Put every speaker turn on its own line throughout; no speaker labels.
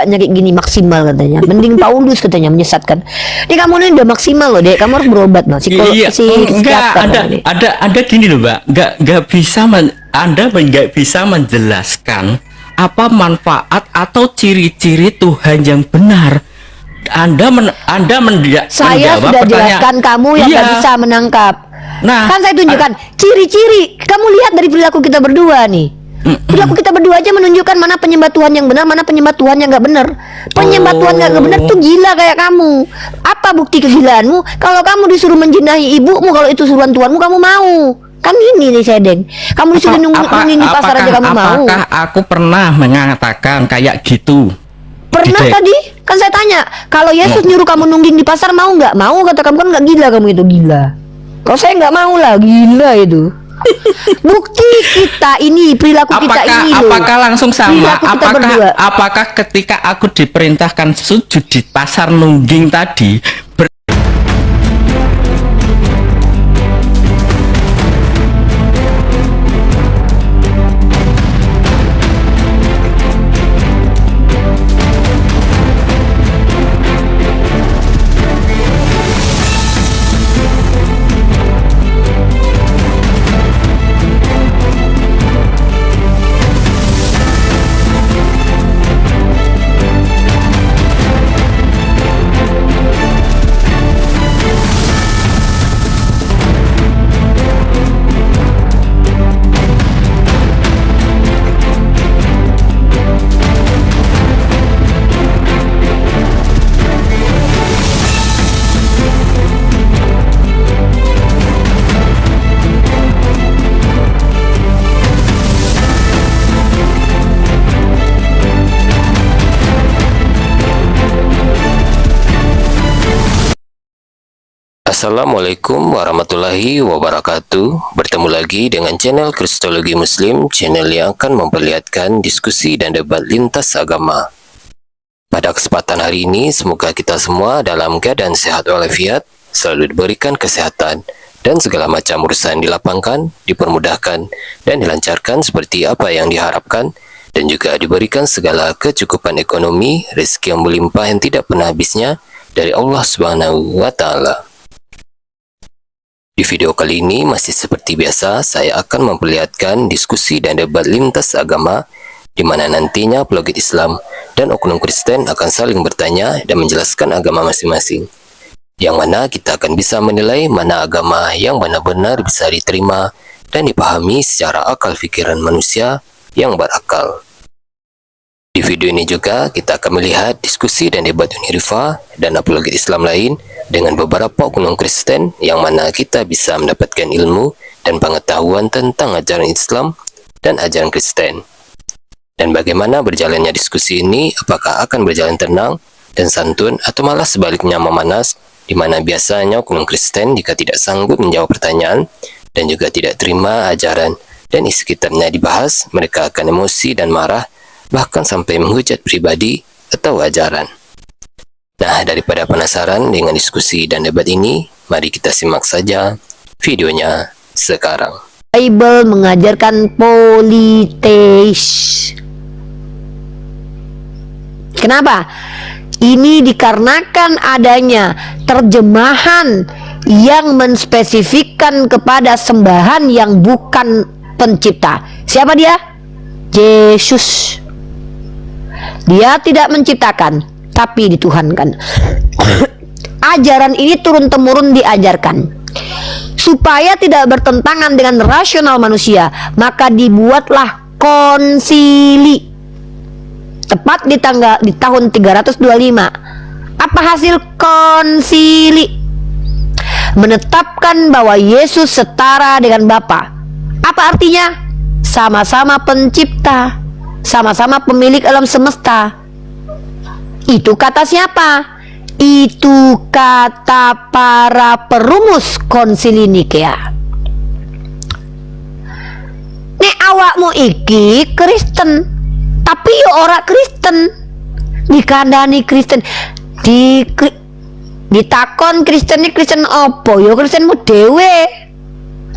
kayak gini maksimal katanya. Mending Paulus katanya menyesatkan. Dek, kamu ini udah maksimal loh, Dek. Kamu harus berobat loh.
Iya, ada gini loh, Mbak. Nggak bisa Anda nggak bisa menjelaskan apa manfaat atau ciri-ciri Tuhan yang benar. Anda
saya
menjawab
sudah
pertanyaan.
jelaskan, kamu yang nggak bisa menangkap.
Nah,
Kan saya tunjukkan ciri-ciri. Kamu lihat dari perilaku kita berdua nih. Perilaku kita berdua aja menunjukkan mana penyembah Tuhan yang benar, mana penyembah Tuhan yang nggak benar. Penyembah Tuhan nggak benar tuh gila kayak kamu. Apa bukti kegilaanmu? Kalau kamu disuruh menjinahi ibumu, kalau itu suruhan Tuhanmu, kamu mau? Kan ini nih Sedeng. Kamu disuruh nungguin di pasar aja kamu mau?
Apakah aku pernah mengatakan kayak gitu?
Pernah tadi? Kan saya tanya, kalau Yesus nyuruh kamu nungging di pasar, mau nggak? Mau, kata kamu. Kan nggak gila kamu itu, gila. Kalau saya nggak mau lah, gila itu. Bukti kita ini, perilaku kita ini loh.
Apakah langsung sama?
Perilaku kita berdua.
Apakah ketika aku diperintahkan sujud di pasar nungging tadi
Assalamualaikum warahmatullahi wabarakatuh. Bertemu lagi dengan channel Kristologi Muslim, channel yang akan memperlihatkan diskusi dan debat lintas agama. Pada kesempatan hari ini, semoga kita semua dalam keadaan sehat walafiat, selalu diberikan kesehatan, dan segala macam urusan dilapangkan, dipermudahkan, dan dilancarkan seperti apa yang diharapkan, dan juga diberikan segala kecukupan ekonomi, rezeki yang melimpah yang tidak pernah habisnya dari Allah Subhanahu wa Ta'ala. Di video kali ini masih seperti biasa, saya akan memperlihatkan diskusi dan debat lintas agama di mana nantinya apologet Islam dan oknum Kristen akan saling bertanya dan menjelaskan agama masing-masing. Yang mana kita akan bisa menilai mana agama yang benar-benar bisa diterima dan dipahami secara akal pikiran manusia yang berakal. Di video ini juga kita akan melihat diskusi dan debat Unirifa dan apologet Islam lain dengan beberapa oknum Kristen yang mana kita bisa mendapatkan ilmu dan pengetahuan tentang ajaran Islam dan ajaran Kristen. Dan bagaimana berjalannya diskusi ini, apakah akan berjalan tenang dan santun atau malah sebaliknya memanas, di mana biasanya oknum Kristen jika tidak sanggup menjawab pertanyaan dan juga tidak terima ajaran dan isi kitabnya dibahas, mereka akan emosi dan marah, bahkan sampai menghujat pribadi atau ajaran. Nah, daripada penasaran dengan diskusi dan debat ini, mari kita simak saja videonya sekarang.
Bible mengajarkan politeis. Kenapa? Ini dikarenakan adanya terjemahan yang menspesifikkan kepada sembahan yang bukan pencipta. Siapa dia? Yesus. Dia tidak menciptakan, tapi dituhankan. Ajaran ini turun-temurun diajarkan supaya tidak bertentangan dengan rasional manusia, maka dibuatlah konsili tepat di tahun 325. Apa hasil konsili? Menetapkan bahwa Yesus setara dengan Bapa. Apa artinya? Sama-sama pencipta, sama-sama pemilik alam semesta. Itu kata siapa? Itu kata para perumus konsili Nikea. Nek awakmu iki Kristen, tapi yo ora Kristen. Dikandani Kristen, ditakon Kristen iki Kristen apa? Yo Kristenmu dhewe.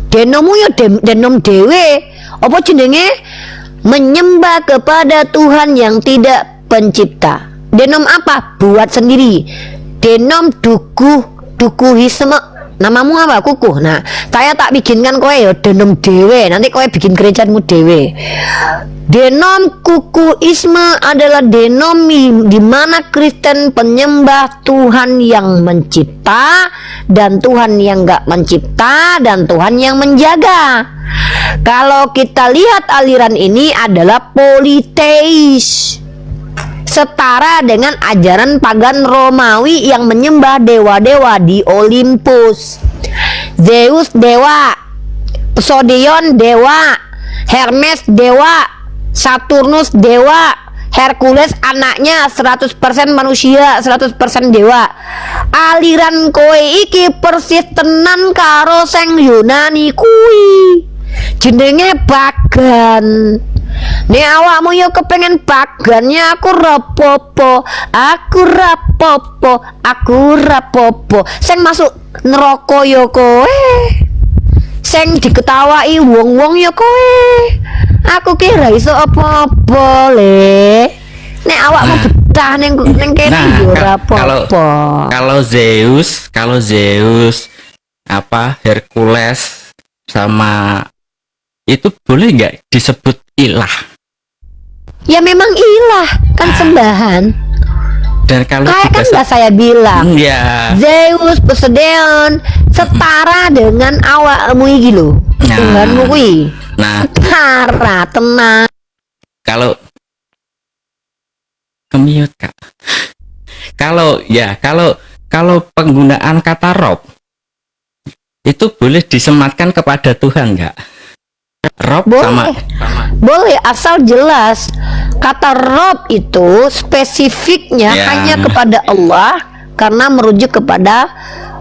Denommu yo denom dhewe. Apa jenenge? Menyembah kepada Tuhan yang tidak pencipta. Denom apa? Buat sendiri. Denom dukuhisme. Namamu apa? Kukuh. Nah, saya tak bikinkan kowe ya denom dewe. Nanti kowe bikin gerejamu dewe. Denom kukuisme adalah denom di mana Kristen penyembah Tuhan yang mencipta dan Tuhan yang gak mencipta dan Tuhan yang menjaga. Kalau kita lihat aliran ini adalah politeis, setara dengan ajaran pagan Romawi yang menyembah dewa-dewa di Olympus. Zeus dewa, Poseidon dewa, Hermes dewa, Saturnus dewa, Hercules anaknya 100% manusia, 100% dewa. Aliran kowe iki persis tenan karo sing Yunani kuwi. Jenenge pagan. Nek awakmu yo kepengen pagannya aku rapopo. Sing masuk neraka yo kowe. Sing diketawai wong-wong yo kowe. Aku kira iso apa-apa le. Nek awakmu betah ning kene yo rapopo.
Kalau Zeus apa Hercules sama itu boleh nggak disebut ilah?
Ya memang ilah kan sembahan.
Dan kalau
kayak kan nggak saya bilang,
ya.
Zeus, Poseidon setara dengan awakmu iki lho. Tuhanmu kuwi.
Nah,
setara tenang.
Kalau kemiut Kak. Kalau penggunaan kata Rob itu boleh disematkan kepada Tuhan nggak? Rob
boleh. Boleh asal jelas kata Rob itu spesifiknya hanya kepada Allah karena merujuk kepada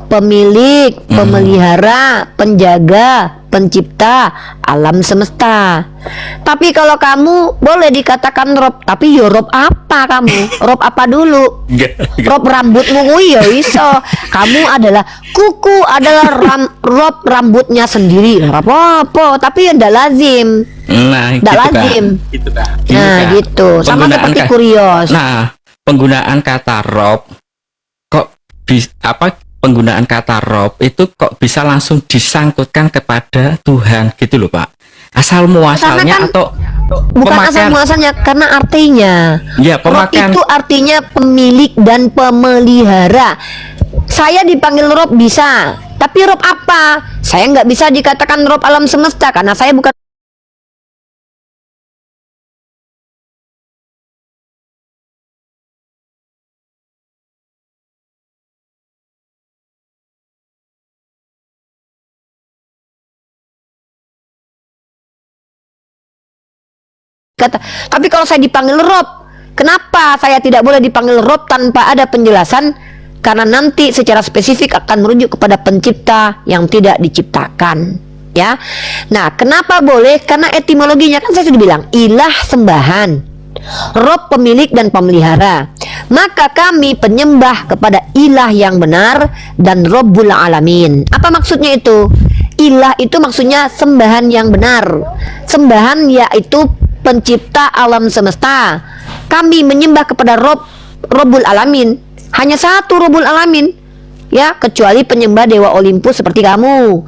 pemilik, pemelihara, penjaga, pencipta alam semesta. Tapi kalau kamu boleh dikatakan Rob, tapi yo Rob apa kamu? Rob apa dulu? Rob rambutmu kuwi ya iso. Kamu adalah kuku adalah Rob rambutnya sendiri. Apa-apa, tapi ya ndak lazim.
Nah,
ndak lazim. Nah, gitu. Sama seperti kurios.
Nah, penggunaan kata Rob kok penggunaan kata Rob itu kok bisa langsung disangkutkan kepada Tuhan gitu loh Pak. Asal muasalnya kan, atau
bukan asal muasalnya karena artinya.
Ya,
Rob itu artinya pemilik dan pemelihara. Saya dipanggil Rob bisa, tapi Rob apa? Saya nggak bisa dikatakan Rob alam semesta karena saya bukan. Tapi kalau saya dipanggil Rob, kenapa saya tidak boleh dipanggil Rob tanpa ada penjelasan? Karena nanti secara spesifik akan merujuk kepada pencipta yang tidak diciptakan, ya. Nah, kenapa boleh? Karena etimologinya kan saya sudah bilang ilah sembahan, Rob pemilik dan pemelihara. Maka kami penyembah kepada ilah yang benar dan Rabbul Alamin. Apa maksudnya itu? Ilah itu maksudnya sembahan yang benar. Sembahan yaitu pencipta alam semesta. Kami menyembah kepada Rabbul Alamin. Hanya satu Rabbul Alamin, ya, kecuali penyembah dewa Olympus seperti kamu.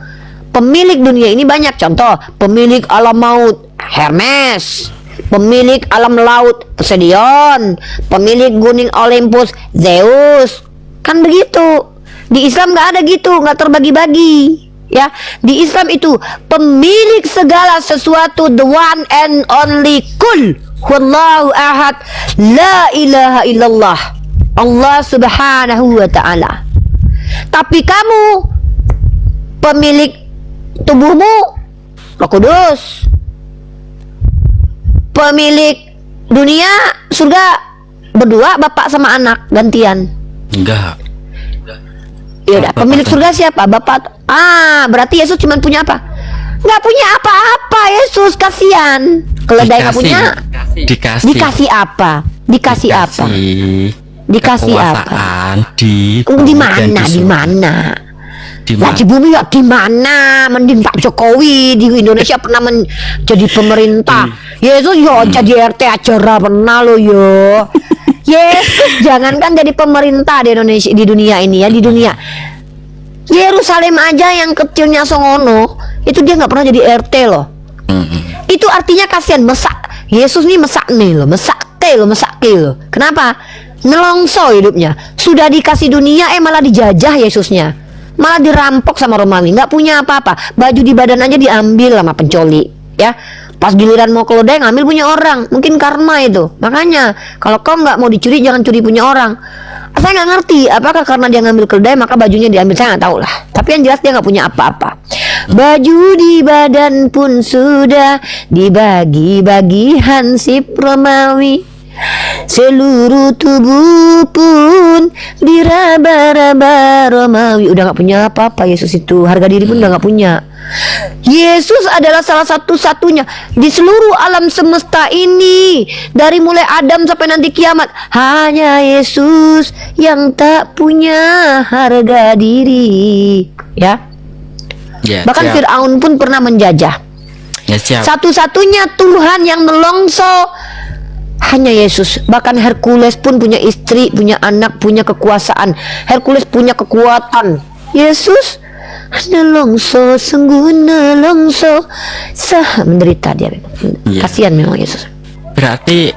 Pemilik dunia ini banyak. Contoh, pemilik alam maut Hermes, pemilik alam laut Poseidon, pemilik gunung Olympus Zeus. Kan begitu. Di Islam nggak ada gitu, nggak terbagi-bagi. Ya, di Islam itu pemilik segala sesuatu, the one and only kul huwallahu ahad, la ilaha illallah, Allah subhanahu wa ta'ala. Tapi kamu pemilik tubuhmu Roh Kudus, pemilik dunia surga berdua, bapak sama anak gantian.
Enggak.
Yaudah, pemilik surga siapa? Bapak. Berarti Yesus cuma punya apa? Nggak punya apa-apa. Yesus kasihan. Keledai nggak punya. Dikasih apa? Dikasih apa? Dikasih apa? Di mana? Di mana? Lah di bumi ya di mana? Mending Pak Jokowi di Indonesia pernah jadi pemerintah. Yesus yo jadi RT aja pernah lo yo. Yesus jangankan jadi pemerintah di Indonesia, di dunia ini ya, di dunia Yerusalem aja yang kecilnya songono itu dia nggak pernah jadi RT loh. Itu artinya kasihan, mesak Yesus nih, mesak nih loh, mesak ke loh. Kenapa? Nelongso hidupnya, sudah dikasih dunia malah dijajah Yesusnya, malah dirampok sama Romawi, nggak punya apa-apa, baju di badan aja diambil sama pencoli ya. Pas giliran mau keledai ngambil punya orang, mungkin karma itu. Makanya kalau kau nggak mau dicuri, jangan curi punya orang. Saya nggak ngerti apakah karena dia ngambil keledai maka bajunya diambil, saya nggak tahu lah. Tapi yang jelas dia nggak punya apa-apa. Baju di badan pun sudah dibagi-bagi Hansip Romawi, seluruh tubuh pun diraba-raba Romawi. Udah nggak punya apa-apa Yesus itu, harga diri pun udah nggak punya. Yesus adalah salah satu-satunya di seluruh alam semesta ini, dari mulai Adam sampai nanti kiamat. Hanya Yesus yang tak punya harga diri ya. Bahkan
siap.
Fir'aun pun pernah menjajah.
Siap.
Satu-satunya Tuhan yang nelongso hanya Yesus. Bahkan Hercules pun punya istri, punya anak, punya kekuasaan. Hercules punya kekuatan. Yesus nelongso, sungguh nelongso, sah menderita dia. Kasihan memang Yesus.
Berarti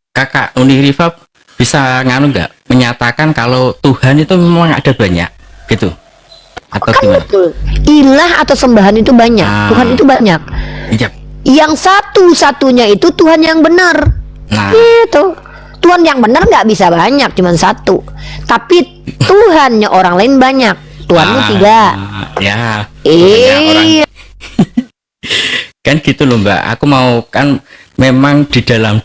kakak Uni Riva bisa nganu nggak menyatakan kalau Tuhan itu memang ada banyak gitu, atau
Kan
gimana?
betul. Ilah atau sembahan itu banyak, Tuhan itu banyak.
Iya.
Yang satu-satunya itu Tuhan yang benar.
Nah,
Itu Tuhan yang benar nggak bisa banyak, cuma satu. Tapi Tuhannya orang lain banyak. Tuhanmu 3.
Ya. Banyak orang.
Iya.
Kan gitu loh Mbak. Aku mau kan memang di dalam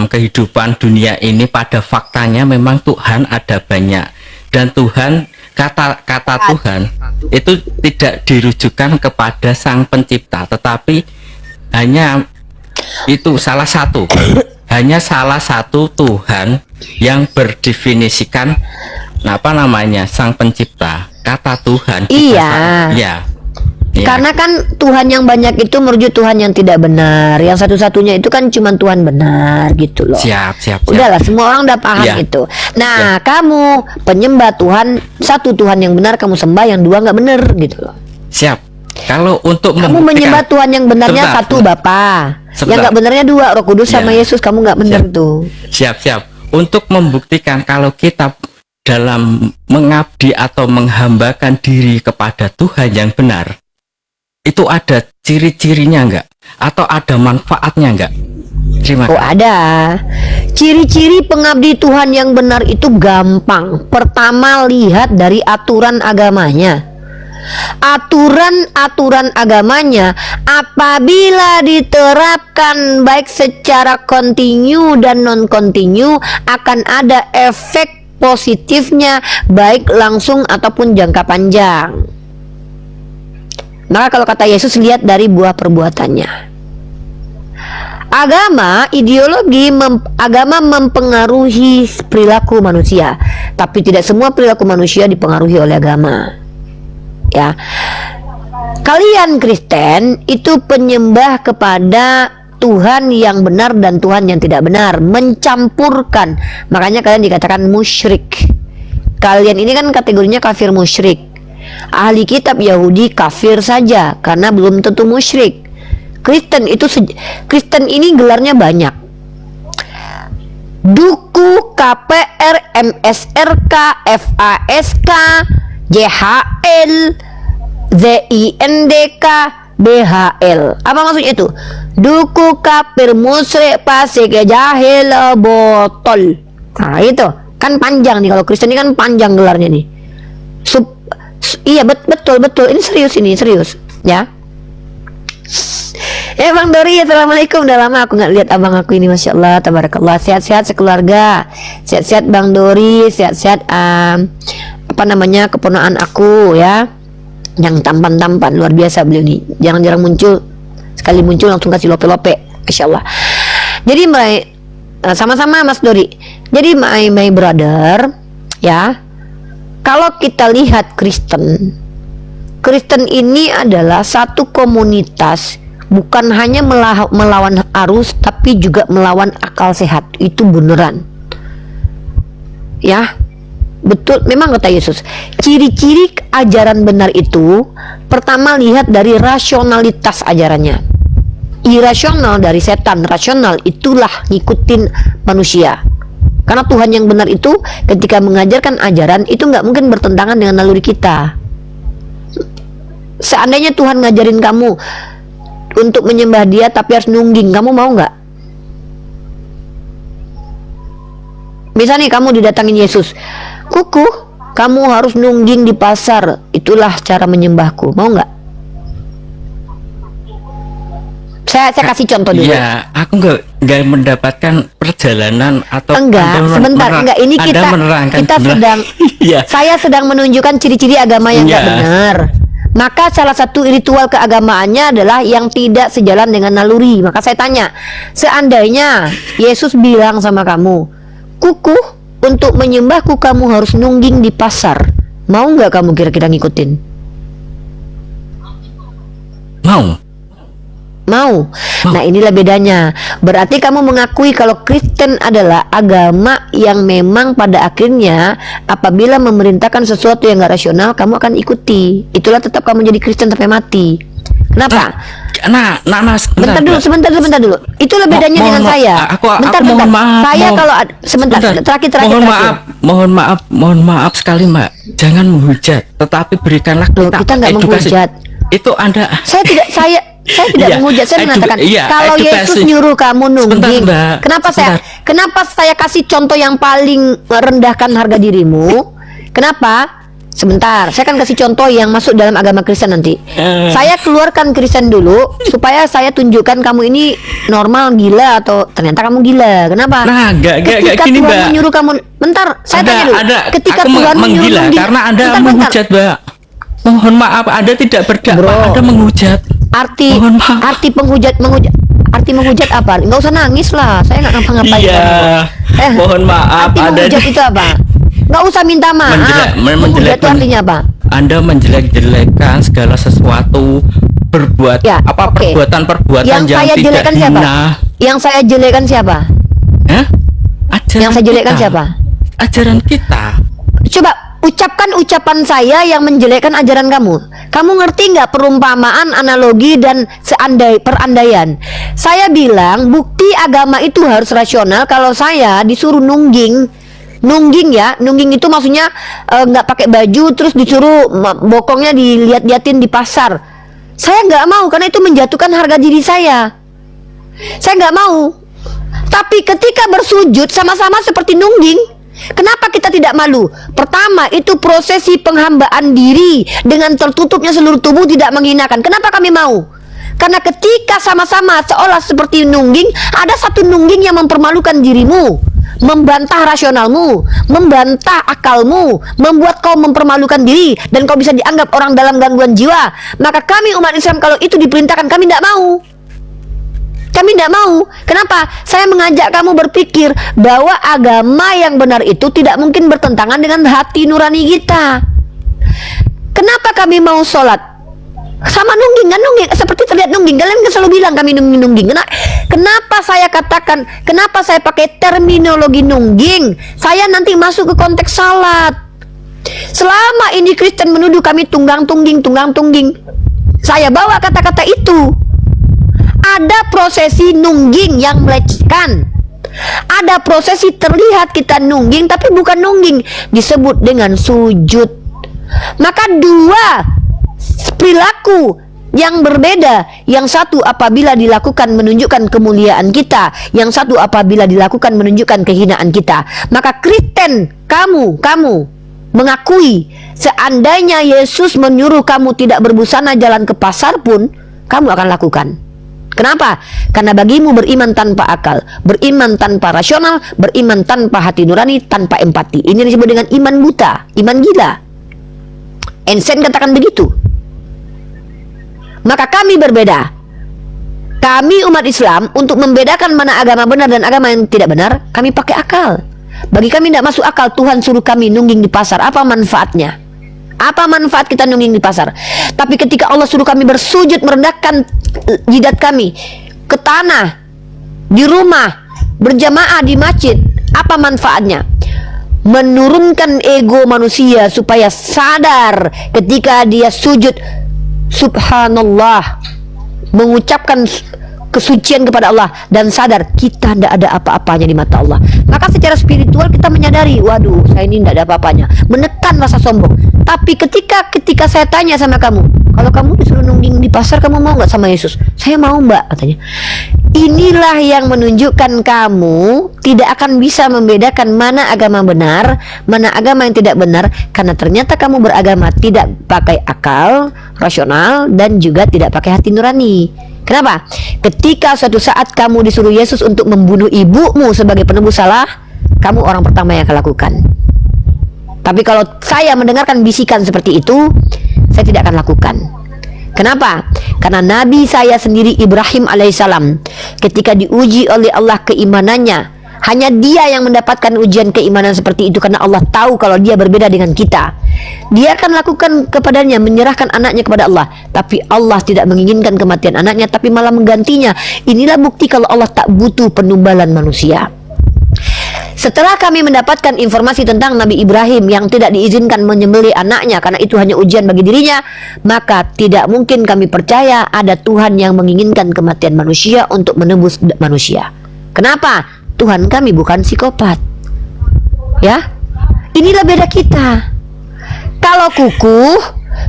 kehidupan dunia ini pada faktanya memang Tuhan ada banyak, dan Tuhan kata Tuhan itu tidak dirujukan kepada Sang Pencipta, tetapi hanya itu salah satu hanya salah satu Tuhan yang berdefinisikan apa namanya Sang Pencipta, kata Tuhan.
Iya.
Ya.
Karena kan Tuhan yang banyak itu merujuk Tuhan yang tidak benar. Yang satu-satunya itu kan cuma Tuhan benar gitu loh.
Siap.
Udahlah, semua orang udah paham itu. Nah, kamu penyembah Tuhan, satu Tuhan yang benar kamu sembah, yang dua nggak benar gitu loh.
Siap. Kalau untuk
kamu menyembah Tuhan yang benarnya satu Bapa, yang nggak benarnya dua, Roh Kudus sama Yesus, kamu nggak benar tuh.
Siap. Untuk membuktikan kalau kita dalam mengabdi atau menghambakan diri kepada Tuhan yang benar, itu ada ciri-cirinya enggak? Atau ada manfaatnya enggak? Terima kasih.
Oh, ada. Ciri-ciri pengabdi Tuhan yang benar itu gampang. Pertama, lihat dari aturan agamanya. Aturan agamanya apabila diterapkan baik secara kontinu dan non kontinu, akan ada efek positifnya baik langsung ataupun jangka panjang. Maka kalau kata Yesus, lihat dari buah perbuatannya. Agama mempengaruhi perilaku manusia, tapi tidak semua perilaku manusia dipengaruhi oleh agama. Ya, kalian Kristen itu penyembah kepada Tuhan yang benar dan Tuhan yang tidak benar, mencampurkan. Makanya kalian dikatakan musyrik. Kalian ini kan kategorinya kafir musyrik. Ahli kitab Yahudi kafir saja karena belum tentu musyrik. Kristen ini gelarnya banyak. Duku, KPR, MSRK, FASK, JHL, ZINDK, BHL. Apa maksudnya itu? Duku, kafir, musyrik, fasik, jahil, botol. Nah itu kan panjang nih, kalau Kristen ini kan panjang gelarnya nih. Iya betul. Ini serius ya. Bang Dori, assalamualaikum. Udah lama aku nggak lihat abang aku ini, masya Allah, tabarakallah. Sehat-sehat sekeluarga. Sehat-sehat Bang Dori. Sehat-sehat keponakan aku ya, yang tampan luar biasa beliau nih. Jarang-jarang muncul. Sekali muncul langsung kasih lope-lope, masya Allah. Jadi sama-sama Mas Dori. Jadi my brother ya. Kalau kita lihat Kristen ini adalah satu komunitas, bukan hanya melawan arus, tapi juga melawan akal sehat. Itu beneran. Ya, betul, memang kata Yesus, ciri-ciri ajaran benar itu pertama lihat dari rasionalitas ajarannya. Irasional dari setan, rasional itulah ngikutin manusia. Karena Tuhan yang benar itu ketika mengajarkan ajaran itu nggak mungkin bertentangan dengan naluri kita. Seandainya Tuhan ngajarin kamu untuk menyembah Dia tapi harus nungging, kamu mau nggak? Misalnya kamu didatangin Yesus, kuku, kamu harus nungging di pasar, itulah cara menyembahku, mau nggak? Saya kasih contoh dulu.
Ya, aku nggak mendapatkan perjalanan atau
enggak, sebentar, enggak, ini kita sedang
ya.
Saya sedang menunjukkan ciri-ciri agama yang enggak benar. Maka salah satu ritual keagamaannya adalah yang tidak sejalan dengan naluri. Maka saya tanya, seandainya Yesus bilang sama kamu, kuku, untuk menyembahku kamu harus nungging di pasar, mau nggak kamu kira-kira ngikutin? Mau. Nah, inilah bedanya. Berarti kamu mengakui kalau Kristen adalah agama yang memang pada akhirnya apabila memerintahkan sesuatu yang gak rasional, kamu akan ikuti. Itulah tetap kamu jadi Kristen sampai mati. Kenapa?
Mas,
sebentar dulu. Itulah bedanya dengan saya. Bentar. Saya kalau sebentar. Terakhir.
Mohon maaf sekali, Mbak. Jangan menghujat, tetapi berikanlah
kita nggak menghujat.
Itu Anda.
Saya tidak menghujat, saya mengatakan kalau Yesus nyuruh kamu nungging, kenapa saya kasih contoh yang paling merendahkan harga dirimu? Kenapa? Sebentar, saya akan kasih contoh yang masuk dalam agama Kristen nanti. Saya keluarkan Kristen dulu supaya saya tunjukkan kamu ini normal, gila, atau ternyata kamu gila. Kenapa?
Nah,
ketika
gini,
Tuhan
Mbak.
menyuruh kamu, bentar, saya tanya dulu. Ketika
aku
Tuhan menyuruh
menggila karena Anda menghujat, Mbak. Mohon maaf, Anda tidak berdakwah, Anda menghujat.
Arti menghujat apa? Nggak usah nangis lah, saya nggak ngapa-ngapain.
Iya. Mohon maaf.
Arti menghujat itu apa? Nggak usah minta maaf. Menghujat itu artinya apa?
Anda menjelek-jelekan segala sesuatu, perbuatan-perbuatan yang tidak hina.
Yang saya jelekan siapa? Yang saya jelekan siapa?
Ajaran kita.
Coba ucapkan ucapan saya yang menjelekkan ajaran kamu. Kamu ngerti nggak perumpamaan, analogi, dan perandaian? Saya bilang bukti agama itu harus rasional. Kalau saya disuruh nungging itu maksudnya nggak pakai baju terus disuruh bokongnya dilihat-liatin di pasar. Saya nggak mau karena itu menjatuhkan harga diri saya. Saya nggak mau. Tapi ketika bersujud sama-sama seperti nungging, kenapa kita tidak malu? Pertama, itu prosesi penghambaan diri dengan tertutupnya seluruh tubuh, tidak menghinakan. Kenapa kami mau? Karena ketika sama-sama seolah seperti nungging, ada satu nungging yang mempermalukan dirimu, membantah rasionalmu, membantah akalmu, membuat kau mempermalukan diri dan kau bisa dianggap orang dalam gangguan jiwa. Maka kami umat Islam kalau itu diperintahkan, kami tidak mau. Kami tidak mau. Kenapa? Saya mengajak kamu berpikir bahwa agama yang benar itu tidak mungkin bertentangan dengan hati nurani kita. Kenapa kami mau sholat? Sama nungging, kan nungging, seperti terlihat nungging. Kalian kan selalu bilang kami nungging. Kenapa saya katakan, kenapa saya pakai terminologi nungging? Saya nanti masuk ke konteks salat. Selama ini Kristen menuduh kami tunggang tungging. Saya bawa kata-kata itu. Ada prosesi nungging yang melecehkan. Ada prosesi terlihat kita nungging tapi bukan nungging, disebut dengan sujud. Maka dua perilaku yang berbeda. Yang satu apabila dilakukan menunjukkan kemuliaan kita, yang satu apabila dilakukan menunjukkan kehinaan kita. Maka Kristen, kamu mengakui seandainya Yesus menyuruh kamu tidak berbusana jalan ke pasar pun kamu akan lakukan. Kenapa? Karena bagimu beriman tanpa akal, beriman tanpa rasional, beriman tanpa hati nurani, tanpa empati. Ini disebut dengan iman buta, iman gila. Einstein katakan begitu. Maka kami berbeda. Kami umat Islam untuk membedakan mana agama benar dan agama yang tidak benar, kami pakai akal. Bagi kami tidak masuk akal Tuhan suruh kami nungging di pasar. Apa manfaatnya? Apa manfaat kita nungging di pasar? Tapi ketika Allah suruh kami bersujud, merendahkan jidat kami ke tanah, di rumah, berjamaah di masjid, apa manfaatnya? menurunkan ego manusia supaya sadar ketika dia sujud, subhanallah, mengucapkan kesucian kepada Allah dan sadar kita tidak ada apa-apanya di mata Allah. Maka secara spiritual kita menyadari, waduh, saya ini tidak ada apa-apanya, menekan rasa sombong. Tapi ketika saya tanya sama kamu, kalau kamu disuruh nungging di pasar, kamu mau nggak sama Yesus? Saya mau, Mbak, katanya. Inilah yang menunjukkan kamu tidak akan bisa membedakan mana agama benar, mana agama yang tidak benar, karena ternyata kamu beragama tidak pakai akal rasional dan juga tidak pakai hati nurani. Kenapa? Ketika suatu saat kamu disuruh Yesus untuk membunuh ibumu sebagai penebus salah, kamu orang pertama yang akan lakukan. Tapi kalau saya mendengarkan bisikan seperti itu, saya tidak akan lakukan. Kenapa? Karena Nabi saya sendiri, Ibrahim alaihissalam, ketika diuji oleh Allah keimanannya, hanya dia yang mendapatkan ujian keimanan seperti itu, karena Allah tahu kalau dia berbeda dengan kita. Dia akan lakukan kepadanya, menyerahkan anaknya kepada Allah. Tapi Allah tidak menginginkan kematian anaknya, tapi malah menggantinya. Inilah bukti kalau Allah tak butuh penumbalan manusia. Setelah kami mendapatkan informasi tentang Nabi Ibrahim yang tidak diizinkan menyembelih anaknya karena itu hanya ujian bagi dirinya, maka tidak mungkin kami percaya ada Tuhan yang menginginkan kematian manusia untuk menebus manusia. Kenapa? Tuhan kami bukan psikopat. Ya, inilah beda kita. Kalau kukuh,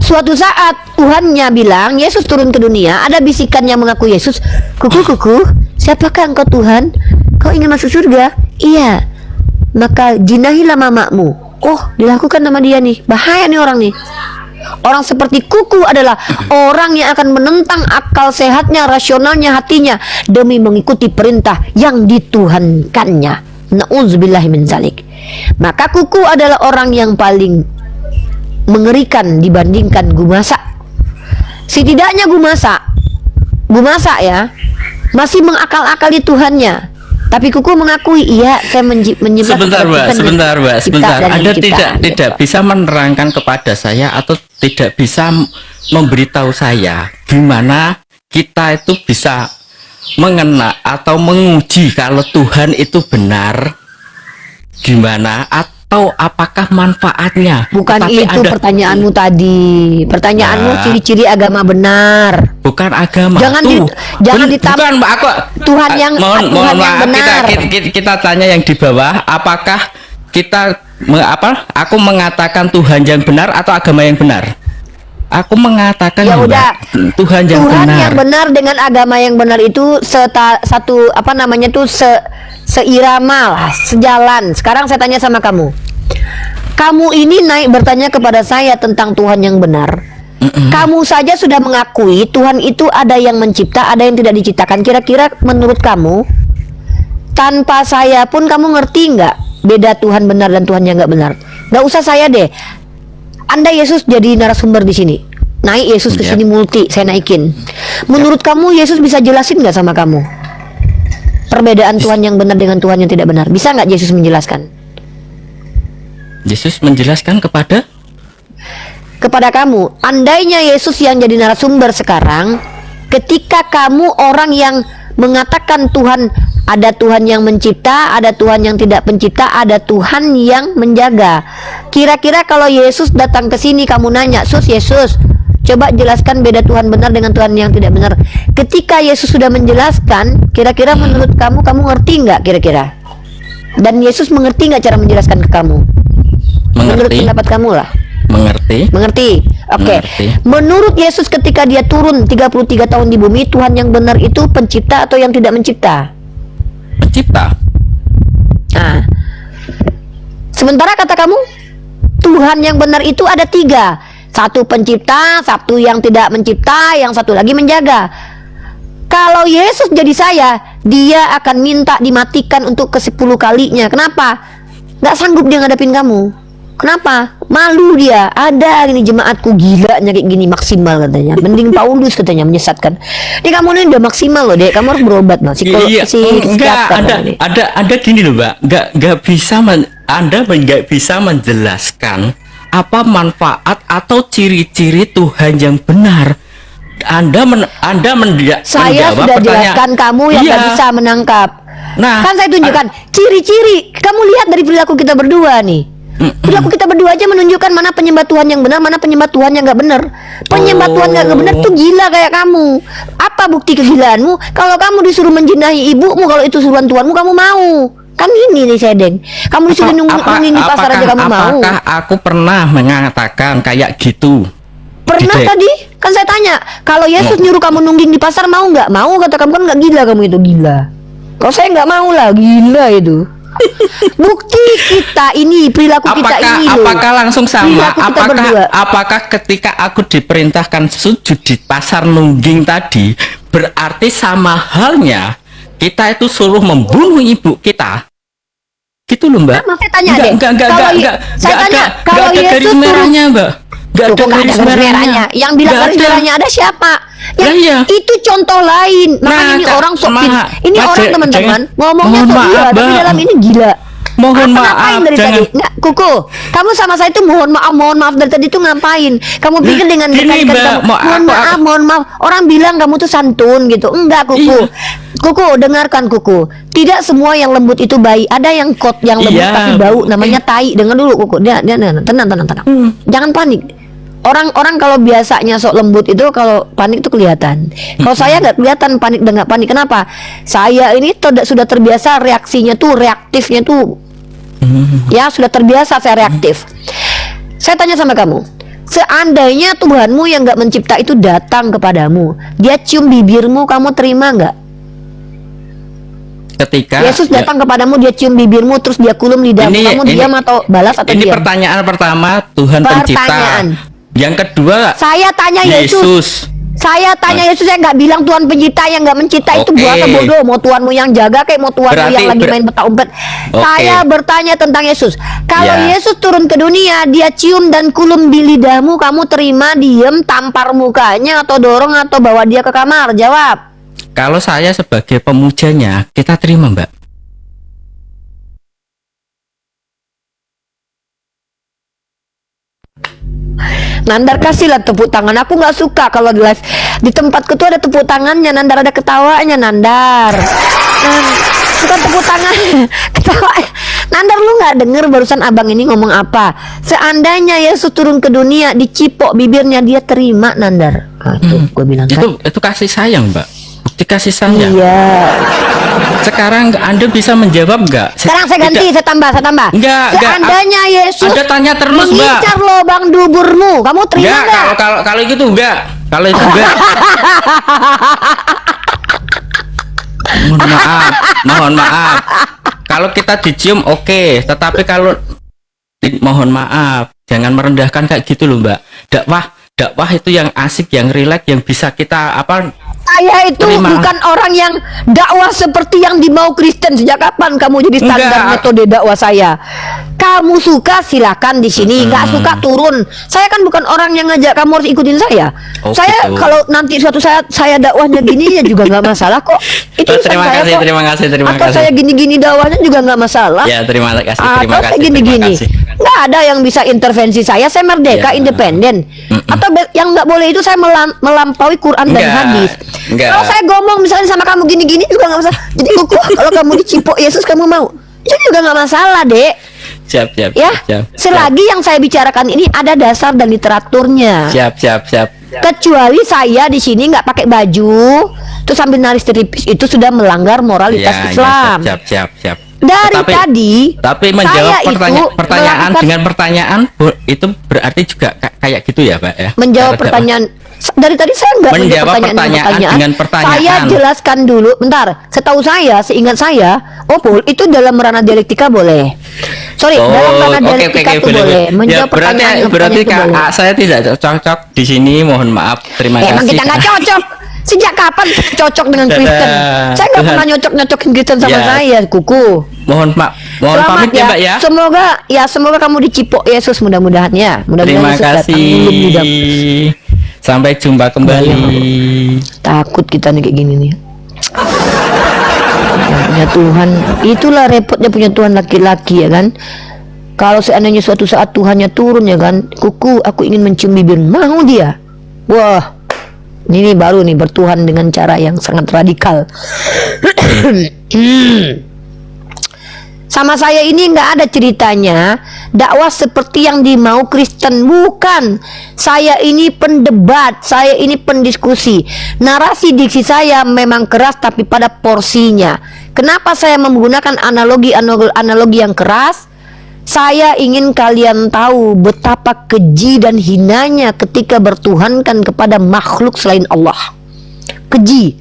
suatu saat Tuhannya bilang, Yesus turun ke dunia, ada bisikan yang mengaku Yesus, kukuh, siapakah engkau Tuhan? Kau ingin masuk surga? Iya. Maka jinahilah mamamu. Oh, dilakukan sama dia nih. Bahaya nih orang nih. Orang seperti kuku adalah orang yang akan menentang akal sehatnya, rasionalnya, hatinya demi mengikuti perintah yang dituhankannya. Na'udzubillahi min zalik. Maka kuku adalah orang yang paling mengerikan dibandingkan gumasa. Setidaknya gumasa ya masih mengakal-akali Tuhannya. Tapi kuku mengakui, iya, saya menyembah.
Sebentar, Mbak. Anda tidak bisa menerangkan kepada saya atau tidak bisa memberitahu saya gimana kita itu bisa mengena atau menguji kalau Tuhan itu benar, gimana, atau apakah manfaatnya?
Bukan. Tetapi itu pertanyaanmu tadi. Pertanyaanmu ciri-ciri agama benar.
Bukan agama.
Jangan ditambah.
Bukan, Mbak, aku
Tuhan yang
mohon
yang
maaf,
benar.
kita tanya yang di bawah, apakah kita aku mengatakan Tuhan yang benar atau agama yang benar? Aku mengatakan
ya udah,
Tuhan yang benar.
Tuhan yang benar dengan agama yang benar itu seirama lah, sejalan. Sekarang saya tanya sama kamu. Kamu ini naik bertanya kepada saya tentang Tuhan yang benar. Kamu saja sudah mengakui Tuhan itu ada yang mencipta, ada yang tidak diciptakan. Kira-kira menurut kamu, tanpa saya pun kamu ngerti nggak beda Tuhan benar dan Tuhan yang nggak benar? Nggak usah saya deh. Anda Yesus jadi narasumber di sini. Naik Yesus ke sini multi, saya naikin. Menurut kamu Yesus bisa jelasin nggak sama kamu perbedaan Tuhan yang benar dengan Tuhan yang tidak benar? Bisa nggak Yesus menjelaskan?
Yesus menjelaskan kepada
kamu. Andainya Yesus yang jadi narasumber sekarang, ketika kamu orang yang mengatakan Tuhan, ada Tuhan yang mencipta, ada Tuhan yang tidak pencipta, ada Tuhan yang menjaga. Kira-kira kalau Yesus datang ke sini, kamu nanya, Yesus, coba jelaskan beda Tuhan benar dengan Tuhan yang tidak benar. Ketika Yesus sudah menjelaskan, kira-kira menurut kamu ngerti nggak kira-kira? Dan Yesus mengerti nggak cara menjelaskan ke kamu? Menurut pendapat kamu lah. Mengerti. Oke. Menurut Yesus ketika dia turun 33 tahun di bumi, Tuhan yang benar itu pencipta atau yang tidak mencipta?
Pencipta.
Nah, sementara kata kamu, Tuhan yang benar itu ada 3. Satu pencipta, satu yang tidak mencipta, yang satu lagi menjaga. Kalau Yesus jadi saya, dia akan minta dimatikan untuk ke-10 kalinya. Kenapa? Gak sanggup dia ngadepin kamu. Kenapa? Malu dia. Ada ini jemaatku gilanya kayak gini, maksimal katanya. Mending Paulus katanya menyesatkan. Ini kamu ini udah maksimal loh, Dek. Kamu harus berobat loh.
Ada gini loh, Mbak. Nggak bisa menjelaskan apa manfaat atau ciri-ciri Tuhan yang benar. Anda
Saya sudah jelaskan, kamu yang nggak bisa menangkap.
Nah,
Kan saya tunjukkan ciri-ciri. Kamu lihat dari perilaku kita berdua nih. Perilaku kita berdua aja menunjukkan mana penyembah Tuhan yang benar, mana penyembah Tuhan yang nggak benar. Penyembah Tuhan nggak benar tuh gila kayak kamu. Apa bukti kegilaanmu? Kalau kamu disuruh menjinahi ibumu, kalau itu suruhan Tuhanmu, kamu mau? Kan ini nih Sedeng. Kamu disuruh nungging di pasar aja kamu mau?
Apakah aku pernah mengatakan kayak gitu?
Pernah
Didek.
tadi? Kan saya tanya, kalau Yesus nyuruh kamu nungging di pasar mau nggak? Mau, kata kamu kan nggak gila, kamu itu gila. Kalau saya nggak mau lah, gila itu. Bukti kita ini, perilaku kita ini loh.
Apakah langsung sama?
Perilaku kita berdua.
Apakah ketika aku diperintahkan sujud di pasar nungging tadi berarti sama halnya kita itu suruh membunuh ibu kita? Gitu loh, Mbak.
Nah, saya tanya deh. Saya tanya, kalau
ada garis
Yesus
merahnya, Mbak. Nggak ada garis merahnya.
Yang bilang
Nggak
garis
ada.
merahnya ada siapa?
Lah iya.
Itu contoh lain. Makanya
Nah,
ini
Kak,
orang sok
Ma-
ini
Ma-
orang
jangan-
teman-teman ngomongnya
mohon
sok
maaf,
gila, tapi
Mbak.
dalam ini gila.
Mohon
Apa
maaf,
ngapain dari
jangan.
tadi? Nggak, Kuku, kamu sama saya itu mohon maaf dari tadi itu ngapain? Kamu pikir dengan
Gini,
berkali-kali
Mbak,
kamu,
aku-
mohon maaf. Orang bilang kamu tuh santun gitu. Enggak, Kuku.
Iya.
Kuku, dengarkan Kuku. Tidak semua yang lembut itu baik. Ada yang yang lembut
Iya,
tapi bau, namanya tai. Dengar dulu Kuku. Dia tenang. Jangan panik. Orang kalau biasanya sok lembut itu kalau panik itu kelihatan. Kalau saya nggak kelihatan panik dan nggak panik. Kenapa? Saya ini sudah terbiasa reaksinya tuh reaktifnya tuh. Ya sudah terbiasa saya reaktif. Saya tanya sama kamu, seandainya Tuhanmu yang nggak mencipta itu datang kepadamu, dia cium bibirmu, kamu terima nggak?
Ketika
Yesus datang kepadamu, dia cium bibirmu, terus dia kulum lidahmu, kamu diam atau balas atau
ini
diam?
pertanyaan pertama, Tuhan pencipta.
Pertanyaan.
Yang kedua,
Saya tanya Yesus.
Yesus.
Saya tanya Yesus, saya nggak bilang Tuhan pencipta. Yang nggak mencipta itu
Oke.
buasa bodoh. Mau Tuhanmu yang jaga kayak mau Tuhanmu
Berarti
yang lagi main petak umpet.
Oke.
Saya bertanya tentang Yesus. Kalau
Ya.
Yesus turun ke dunia, dia cium dan kulum di lidahmu, kamu terima, diem, tampar mukanya atau dorong atau bawa dia ke kamar? Jawab.
Kalau saya sebagai pemujanya, kita terima, Mbak.
Nandar kasihlah tepuk tangan. Aku nggak suka kalau di live di tempatku tuh ada tepuk tangannya. Nandar ada ketawanya. Nandar, bukan tepuk tangan. Ketawa. Nandar, lu nggak denger barusan abang ini ngomong apa? Seandainya Yesus turun ke dunia, dicipok bibirnya, dia terima, Nandar. Nah, itu gue bilang kan.
Itu kasih sayang, Mbak. Bukti kasih sayang.
Iya.
Sekarang Anda bisa menjawab nggak?
Sekarang saya ganti,
Tidak.
saya tambah.
Enggak.
Seandainya Yesus
Anda tanya terus, Mbak.
mengincar lobang duburmu, kamu terima
Enggak,
nggak?
kalau gitu enggak. Kalau itu enggak. Mohon maaf. Kalau kita dicium oke, tetapi kalau mohon maaf, jangan merendahkan kayak gitu loh, Mbak. Dakwah itu yang asik, yang rileks, yang bisa kita
Saya itu
terima.
bukan orang yang dakwah seperti yang dimau Kristen. Sejak kapan kamu jadi standar
Enggak.
metode dakwah saya? Kamu suka silakan di sini, nggak suka turun. Saya kan bukan orang yang ngajak kamu harus ikutin saya.
Oh,
Saya
gitu.
kalau nanti suatu saat saya dakwahnya gini ya juga nggak masalah kok. Itu urusan
terima
saya
kasih,
kok.
terima kasih.
Atau saya gini-gini dakwahnya juga nggak masalah.
Ya, terima kasih,
Atau
terima
saya
kasih.
gini-gini.
Terima kasih.
Nggak ada yang bisa intervensi saya merdeka,
Ya.
independen. Atau yang nggak boleh itu saya melampaui Quran dan
Enggak.
hadis.
Enggak.
Kalau saya ngomong misalnya sama kamu gini-gini juga nggak masalah. Jadi Kuku, kalau kamu dicipok Yesus kamu mau, itu juga nggak masalah, Dek.
Siap.
Ya, selagi yang saya bicarakan ini ada dasar dan literaturnya.
Siap.
Kecuali saya di sini nggak pakai baju, terus sambil nari striptease, itu sudah melanggar moralitas
Ya,
Islam.
siap.
Dari tadi,
Tapi menjawab
saya itu
pertanyaan
melakukan-
dengan pertanyaan itu berarti juga kayak gitu ya, Pak ya.
menjawab
Cara
pertanyaan. Dari tadi saya nggak
Menjawab pertanyaan dengan pertanyaan.
Saya jelaskan dulu. Bentar, setahu saya, seingat saya, Opul itu dalam ranah dialektika boleh. Sorry, dalam ranah dialektika itu boleh. Menjawab pertanyaan
berarti
itu boleh.
saya tidak cocok di sini. Mohon maaf. Terima
Emang
kasih.
kita nggak cocok. Sejak kapan cocok dengan
Dadah.
Kristen? Saya nggak
Tuhan.
pernah nyocok-nyocokin Kristen sama
Ya.
saya, Kuku.
Mohon
Selamat
pamit ya, Mbak ya.
Semoga kamu dicipok Yesus mudah-mudahan ya.
Terima
Yesus datang ngulum lidam.
kasih. Sampai jumpa kembali.
Takut kita nih kayak gini nih. Yang punya Tuhan, itulah repotnya punya Tuhan laki-laki ya kan. Kalau seandainya suatu saat Tuhannya turun ya kan, Kuku, aku ingin mencium bibir, mau dia. Wah, Ini baru nih, bertuhan dengan cara yang sangat radikal. Sama saya ini nggak ada ceritanya dakwah seperti yang dimau Kristen, bukan. Saya ini pendebat, saya ini pendiskusi. Narasi diksi saya memang keras tapi pada porsinya. Kenapa saya menggunakan analogi yang keras? Saya ingin kalian tahu betapa keji dan hinanya ketika bertuhankan kepada makhluk selain Allah. Keji.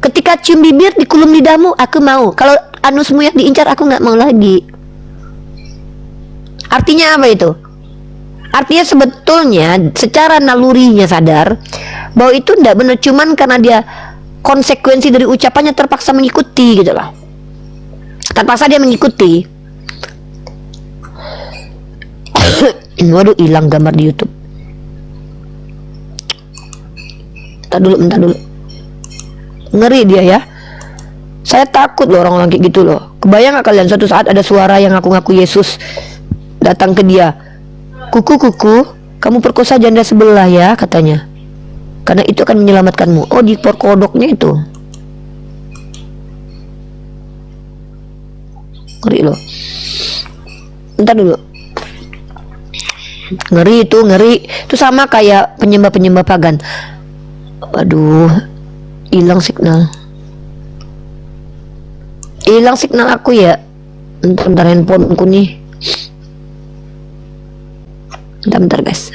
Ketika cium bibir dikulum lidahmu, aku mau. Kalau anusmu yang diincar, aku nggak mau lagi. Artinya apa itu? Artinya sebetulnya secara nalurinya sadar bahwa itu tidak benar, cuman karena dia konsekuensi dari ucapannya terpaksa mengikuti gitu loh. Terpaksa dia mengikuti. Waduh, hilang gambar di YouTube. Bentar dulu. Ngeri dia ya. Saya takut loh orang-orang kayak gitu loh. Kebayang gak kalian suatu saat ada suara yang ngaku-ngaku Yesus datang ke dia. Kuku, kamu perkosa janda sebelah ya, katanya. Karena itu akan menyelamatkanmu. Oh, di perkodoknya itu. Ngeri loh. Bentar dulu. Ngeri itu, ngeri. Itu sama kayak penyembah-penyembah pagan. Waduh, hilang signal. Hilang signal aku ya. Bentar handphoneku nih. Bentar guys.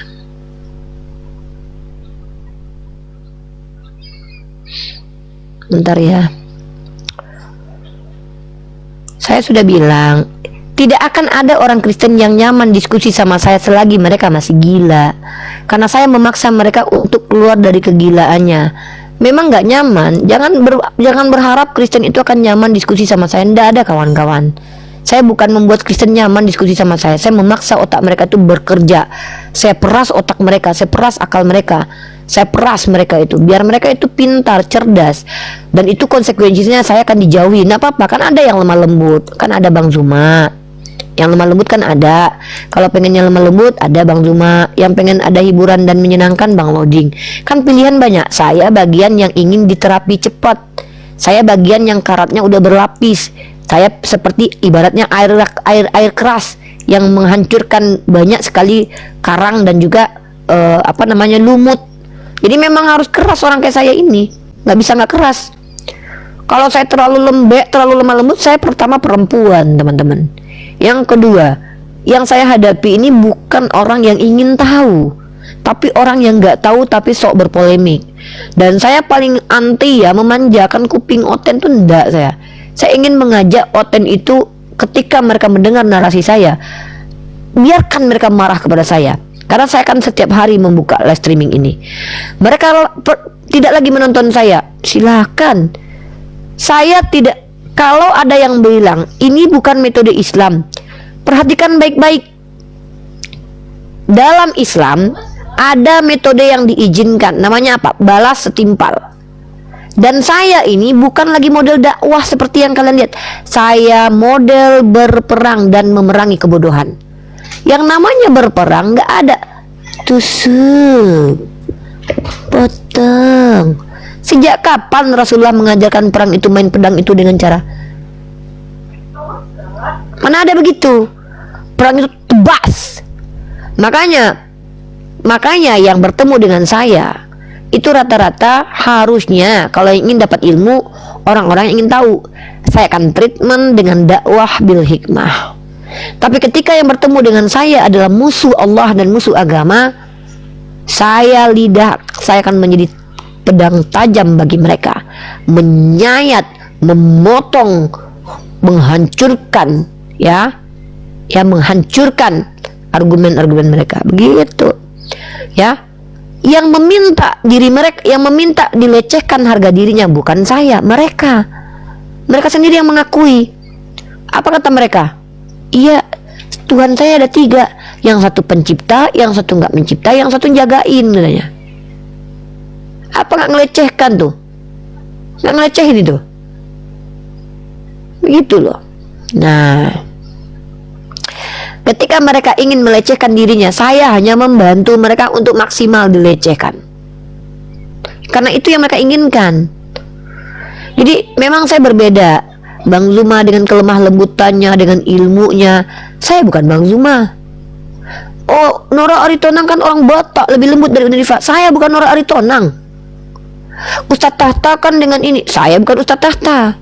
Bentar ya. Saya sudah bilang, tidak akan ada orang Kristen yang nyaman diskusi sama saya selagi mereka masih gila. Karena saya memaksa mereka untuk keluar dari kegilaannya. Memang nggak nyaman. Jangan berharap Kristen itu akan nyaman diskusi sama saya. Nggak ada kawan-kawan. Saya bukan membuat Kristen nyaman diskusi sama saya. Saya memaksa otak mereka itu bekerja. Saya peras otak mereka. Saya peras akal mereka. Saya peras mereka itu biar mereka itu pintar, cerdas. Dan itu konsekuensinya saya akan dijauhi. Nggak apa-apa, kan ada yang lemah lembut. Kan ada Bang Zuma. Yang lemah lembut kan ada. Kalau pengennya lemah lembut ada Bang Zuma. Yang pengen ada hiburan dan menyenangkan Bang Loading. Kan pilihan banyak. Saya bagian yang ingin diterapi cepat. Saya bagian yang karatnya udah berlapis. Saya seperti ibaratnya air keras yang menghancurkan banyak sekali karang dan juga lumut. Jadi memang harus keras orang kayak saya ini. Nggak bisa nggak keras. Kalau saya terlalu lembek, terlalu lemah lembut, saya pertama perempuan, teman-teman. Yang kedua, yang saya hadapi ini bukan orang yang ingin tahu, tapi orang yang nggak tahu tapi sok berpolemik. Dan saya paling anti ya memanjakan kuping oten tuh enggak saya. Saya ingin mengajak oten itu ketika mereka mendengar narasi saya, biarkan mereka marah kepada saya. Karena saya akan setiap hari membuka live streaming ini. Mereka tidak lagi menonton saya, silakan. Saya tidak. Kalau ada yang bilang ini bukan metode Islam, perhatikan baik-baik. Dalam Islam ada metode yang diizinkan, namanya apa? Balas setimpal. Dan saya ini bukan lagi model dakwah seperti yang kalian lihat. Saya model berperang dan memerangi kebodohan. Yang namanya berperang nggak ada tusuk, potong. Sejak kapan Rasulullah mengajarkan perang itu, main pedang itu dengan cara? Mana ada begitu? Perang itu tebas. Makanya yang bertemu dengan saya itu rata-rata harusnya kalau ingin dapat ilmu, orang-orang yang ingin tahu, saya akan treatment dengan dakwah bil hikmah. Tapi ketika yang bertemu dengan saya adalah musuh Allah dan musuh agama, saya akan menjadi pedang tajam bagi mereka, menyayat, memotong, menghancurkan, menghancurkan argumen-argumen mereka, begitu, ya. Yang meminta diri mereka, yang meminta dilecehkan harga dirinya bukan saya, mereka sendiri yang mengakui. Apa kata mereka? Iya, Tuhan saya ada 3, yang satu pencipta, yang satu nggak mencipta, yang satu jagain katanya. Apa nggak ngelecehkan tuh? Nggak ngelecehin itu? Begitu loh. Nah, ketika mereka ingin melecehkan dirinya, saya hanya membantu mereka untuk maksimal dilecehkan. karena itu yang mereka inginkan. Jadi memang saya berbeda. Bang Zuma dengan kelemah lembutannya, dengan ilmunya. Saya bukan Bang Zuma. Oh, Nora Aritonang kan orang Batak, lebih lembut dari Uni Rifa. Saya bukan Nora Aritonang. Ustadz Tahta kan dengan ini. Saya bukan Ustadz Tahta.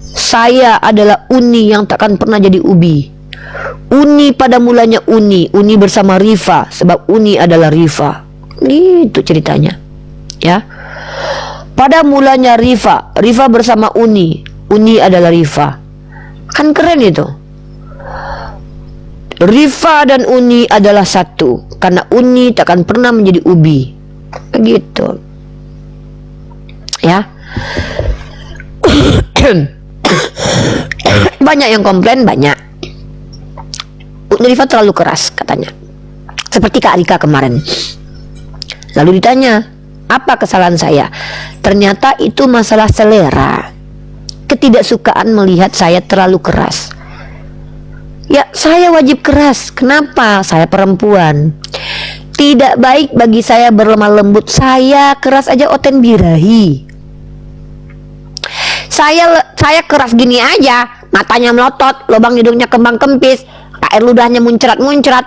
Saya adalah Uni yang takkan pernah jadi Ubi. Uni pada mulanya Uni bersama Rifa, sebab Uni adalah Rifa. Gitu ceritanya. Ya. Pada mulanya Rifa bersama Uni adalah Rifa. Kan keren itu. Rifa dan Uni adalah satu, karena Uni takkan pernah menjadi Ubi. Begitu. Ya. Banyak yang komplain, banyak. Rifa terlalu keras katanya. Seperti Kak Rika kemarin. Lalu ditanya, apa kesalahan saya? Ternyata itu masalah selera. Ketidaksukaan melihat saya terlalu keras. Ya, saya wajib keras. Kenapa? Saya perempuan. Tidak baik bagi saya berlemah lembut. Saya keras aja Oten birahi. Saya keras gini aja, matanya melotot, lubang hidungnya kembang kempis, air ludahnya muncrat-muncrat,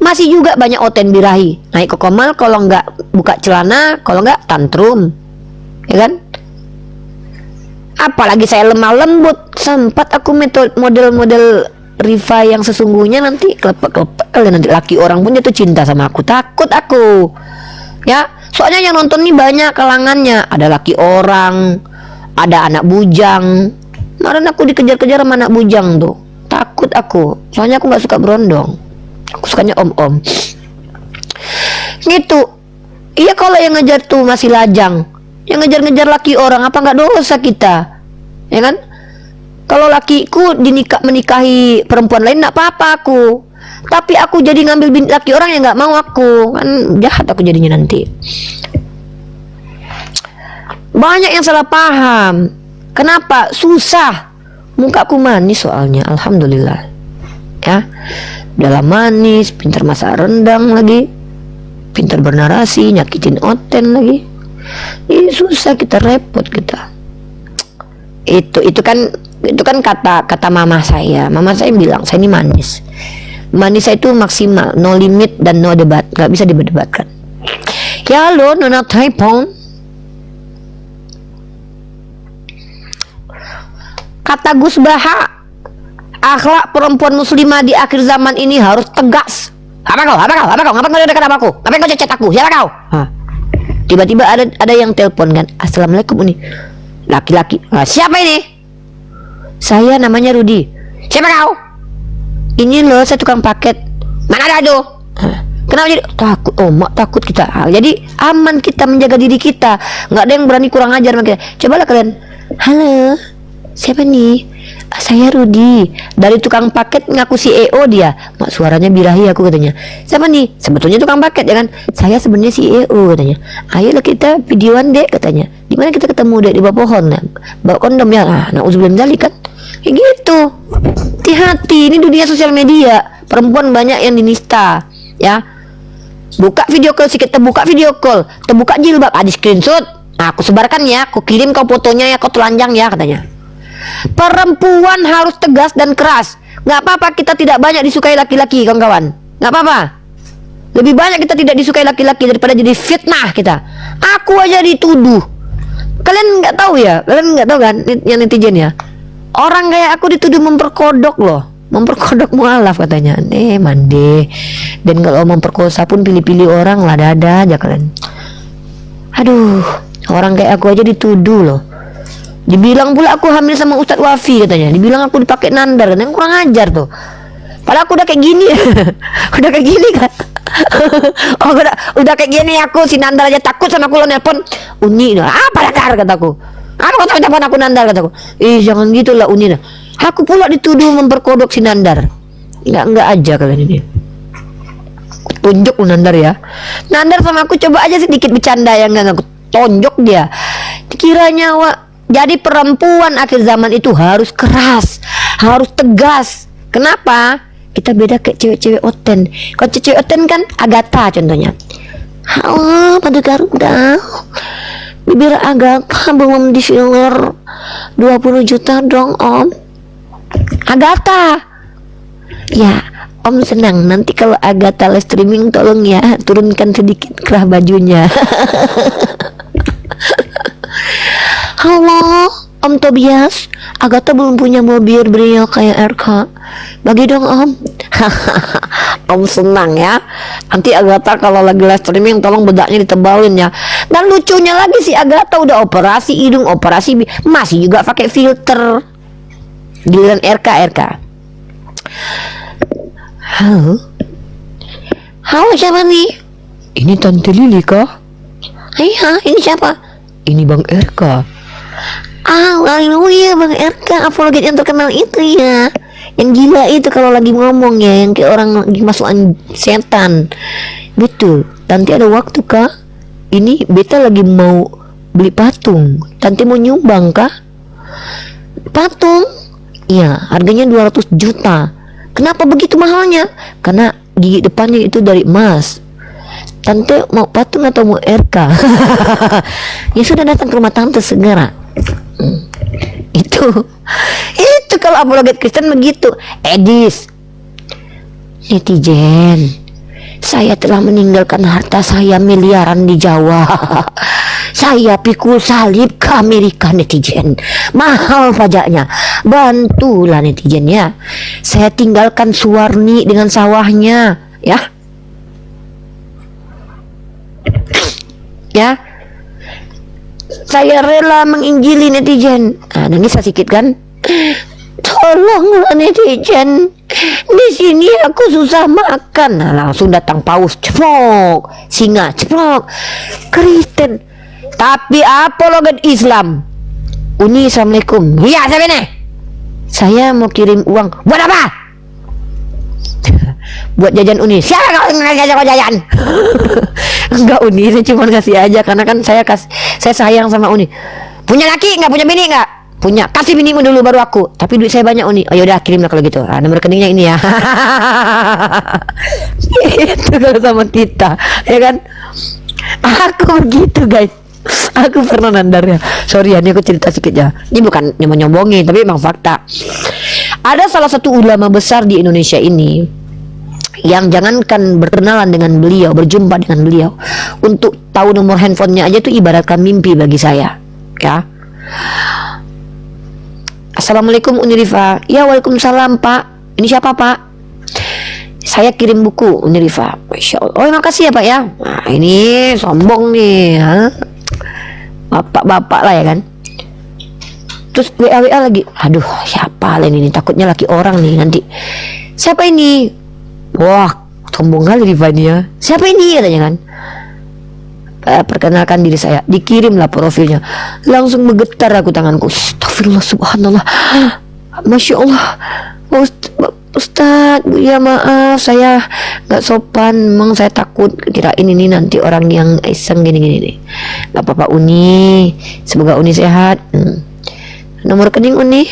masih juga banyak Oten birahi. Naik ke komal kalau nggak buka celana, kalau nggak tantrum, ya kan? Apalagi saya lemah lembut. Sempat aku model-model Rifa yang sesungguhnya, nanti kelepek-kelepek nanti laki orang pun jatuh cinta sama aku. Takut aku, ya. Soalnya yang nonton nih banyak kalangannya. Ada laki orang, ada anak bujang. Kemarin aku dikejar-kejar sama anak bujang tuh. Takut aku, soalnya aku nggak suka berondong. Aku sukanya om-om. Gitu. Iya, kalau yang ngejar tuh masih lajang, yang ngejar-ngejar laki orang, apa nggak dosa kita, ya kan? Kalau lakiku menikahi perempuan lain nggak apa-apa aku, tapi aku jadi ngambil laki orang yang nggak mau aku, kan jahat aku jadinya nanti. Banyak yang salah paham. Kenapa? Susah. Mukaku manis soalnya, alhamdulillah. Ya, dalam manis, pintar masak rendang lagi, pintar bernarasi, nyakitin Oten lagi. Ini susah, kita repot kita. Itu kan kata mama saya. Mama saya bilang saya ini manis. Manis saya itu maksimal, no limit dan no debat, nggak bisa diberdebatkan. Ya lo, nona typon. Kata Gus Baha, akhlak perempuan muslimah di akhir zaman ini harus tegas. Apa kau? Ngapain kau dekat sama aku? Ngapain kau chat aku? Siapa kau? Tiba-tiba ada yang telepon kan. Assalamualaikum, ini laki-laki. Siapa ini? Saya namanya Rudi. Siapa kau? Ini loh, saya tukang paket. Mana ada tuh? Kenapa jadi takut? Oh, mak takut kita. Jadi aman kita menjaga diri kita. Nggak ada yang berani kurang ajar sama kita. Cobalah kalian. Halo, siapa nih? Saya Rudi, dari tukang paket ngaku CEO dia. Mak, suaranya birahi aku katanya. Siapa nih? Sebetulnya tukang paket ya kan? Saya sebenarnya CEO katanya. Ayolah kita videoan dek katanya. Di mana kita ketemu dek? Di bawah pohon ya. Bawa kondom ya. Nauzubillah min dzalik kan. Kayak gitu. Hati-hati, ini dunia sosial media. Perempuan banyak yang dinista, ya. Buka video call sikit, terbuka video call, terbuka jilbab, di screenshot. Nah, aku sebarkan ya, aku kirim kau fotonya ya, kau telanjang ya katanya. Perempuan harus tegas dan keras. Nggak apa-apa kita tidak banyak disukai laki-laki, kawan-kawan. Nggak apa-apa. Lebih banyak kita tidak disukai laki-laki daripada jadi fitnah kita. Aku aja dituduh. Kalian nggak tahu ya? Kalian nggak tahu kan yang netizen ya? Orang kayak aku dituduh memperkodok loh. Memperkodok mualaf katanya. Mande. Dan kalau memperkosa pun pilih-pilih orang lah, dada aja kalian. Aduh, orang kayak aku aja dituduh loh. Dibilang pula aku hamil sama Ustadz Wafi katanya. Dibilang aku dipakai nandar, yang kurang ajar tuh. Padahal aku udah kayak gini. Udah kayak gini kan. Oh, udah kayak gini aku, si nandar aja takut sama aku, lo nelpon Uni. Apa dakar kataku. Apa kau tahu telepon aku nandar kataku. Jangan gitulah Uni. Aku pula dituduh memperkodok si nandar. Enggak aja kalian ini. Tunjuk lu nandar ya. Nandar sama aku coba aja sedikit bercanda yang enggak aku tonjok dia. Dikiranya jadi perempuan akhir zaman itu harus keras, harus tegas. Kenapa? Kita beda kayak cewek-cewek Oten. Kalau cewek Oten kan Agatha contohnya. Halo, pada Garuda. Bibir Agatha belum di filler 20 juta dong Om. Agatha. Ya, Om senang. Nanti kalau Agatha live streaming tolong ya turunkan sedikit kerah bajunya. Halo Om Tobias, Agatha belum punya mobil beliau kayak RK. Bagi dong Om. Om senang ya. Nanti Agatha kalau lagi live streaming tolong bedaknya ditebalin ya. Dan lucunya lagi si Agatha udah operasi hidung, operasi masih juga pakai filter. Giliran RK. Halo. Halo, siapa nih? Ini Tante Lili kah? Iya, ini siapa? Ini Bang RK. Haleluya, Bang RK, apologet yang terkenal itu ya. Yang gila itu kalau lagi ngomong ya, yang kayak orang lagi masukan setan. Betul. Tante ada waktu kah? Ini beta lagi mau beli patung. Tante mau nyumbang kah? Patung? Iya, harganya 200 juta. Kenapa begitu mahalnya? Karena gigi depannya itu dari emas. Tante mau patung atau mau RK? Ya sudah, datang ke rumah tante segera. Itu kalau apologet Kristen begitu. Edis, netizen, saya telah meninggalkan harta saya miliaran di Jawa. Saya pikul salib ke Amerika netizen. Mahal pajaknya. Bantulah netizen ya. Saya tinggalkan Suwarni dengan sawahnya ya. Ya. Saya rela menginjili netizen. Nah, nangis sedikit kan? Tolonglah netizen. Di sini aku susah makan. Nah, langsung datang paus, ceplok. Singa, ceplok. Kristen. Tapi apologet Islam. Uni, assalamualaikum. Iya, siapa nih? Saya mau kirim uang. Buat apa? Buat jajan Uni. Siapa kau ngajak jajan? Enggak Uni, saya cuma kasih aja karena kan saya sayang sama Uni. Punya laki nggak? Punya bini nggak? Punya. Kasih binimu dulu baru aku. Tapi duit saya banyak Uni. Oh yaudah, kirimlah kalau gitu. Nomor rekeningnya ini ya. Itu kalau sama kita, ya kan? Aku begitu guys. Aku pernah nandar ya. Sorry ya, ini aku cerita sedikit ya. Ini bukan mau nyombongin, tapi emang fakta. Ada salah satu ulama besar di Indonesia ini yang jangankan berkenalan dengan beliau, berjumpa dengan beliau, untuk tahu nomor handphonenya aja tuh ibaratkan mimpi bagi saya. Ya. Assalamualaikum Unirifa. Ya, waalaikumsalam Pak. Ini siapa Pak? Saya kirim buku Unirifa. Masya Allah. Oh, makasih ya Pak ya. Nah, ini sombong nih, ha? Bapak-bapak lah ya kan. Terus WA lagi. Aduh, siapa lah ini? Takutnya laki orang nih nanti. Siapa ini? Wah, sombong kali Riva ini ya. Siapa ini katanya kan? Perkenalkan diri saya. Dikirimlah profilnya. Langsung bergetar aku tanganku. Astagfirullah, subhanallah. Masya Allah. Ustaz, ya maaf saya nggak sopan. Memang saya takut kirain ini nanti orang yang iseng gini-gini nih. Gak apa-apa Uni. Semoga Uni sehat. Nomor rekening Uni.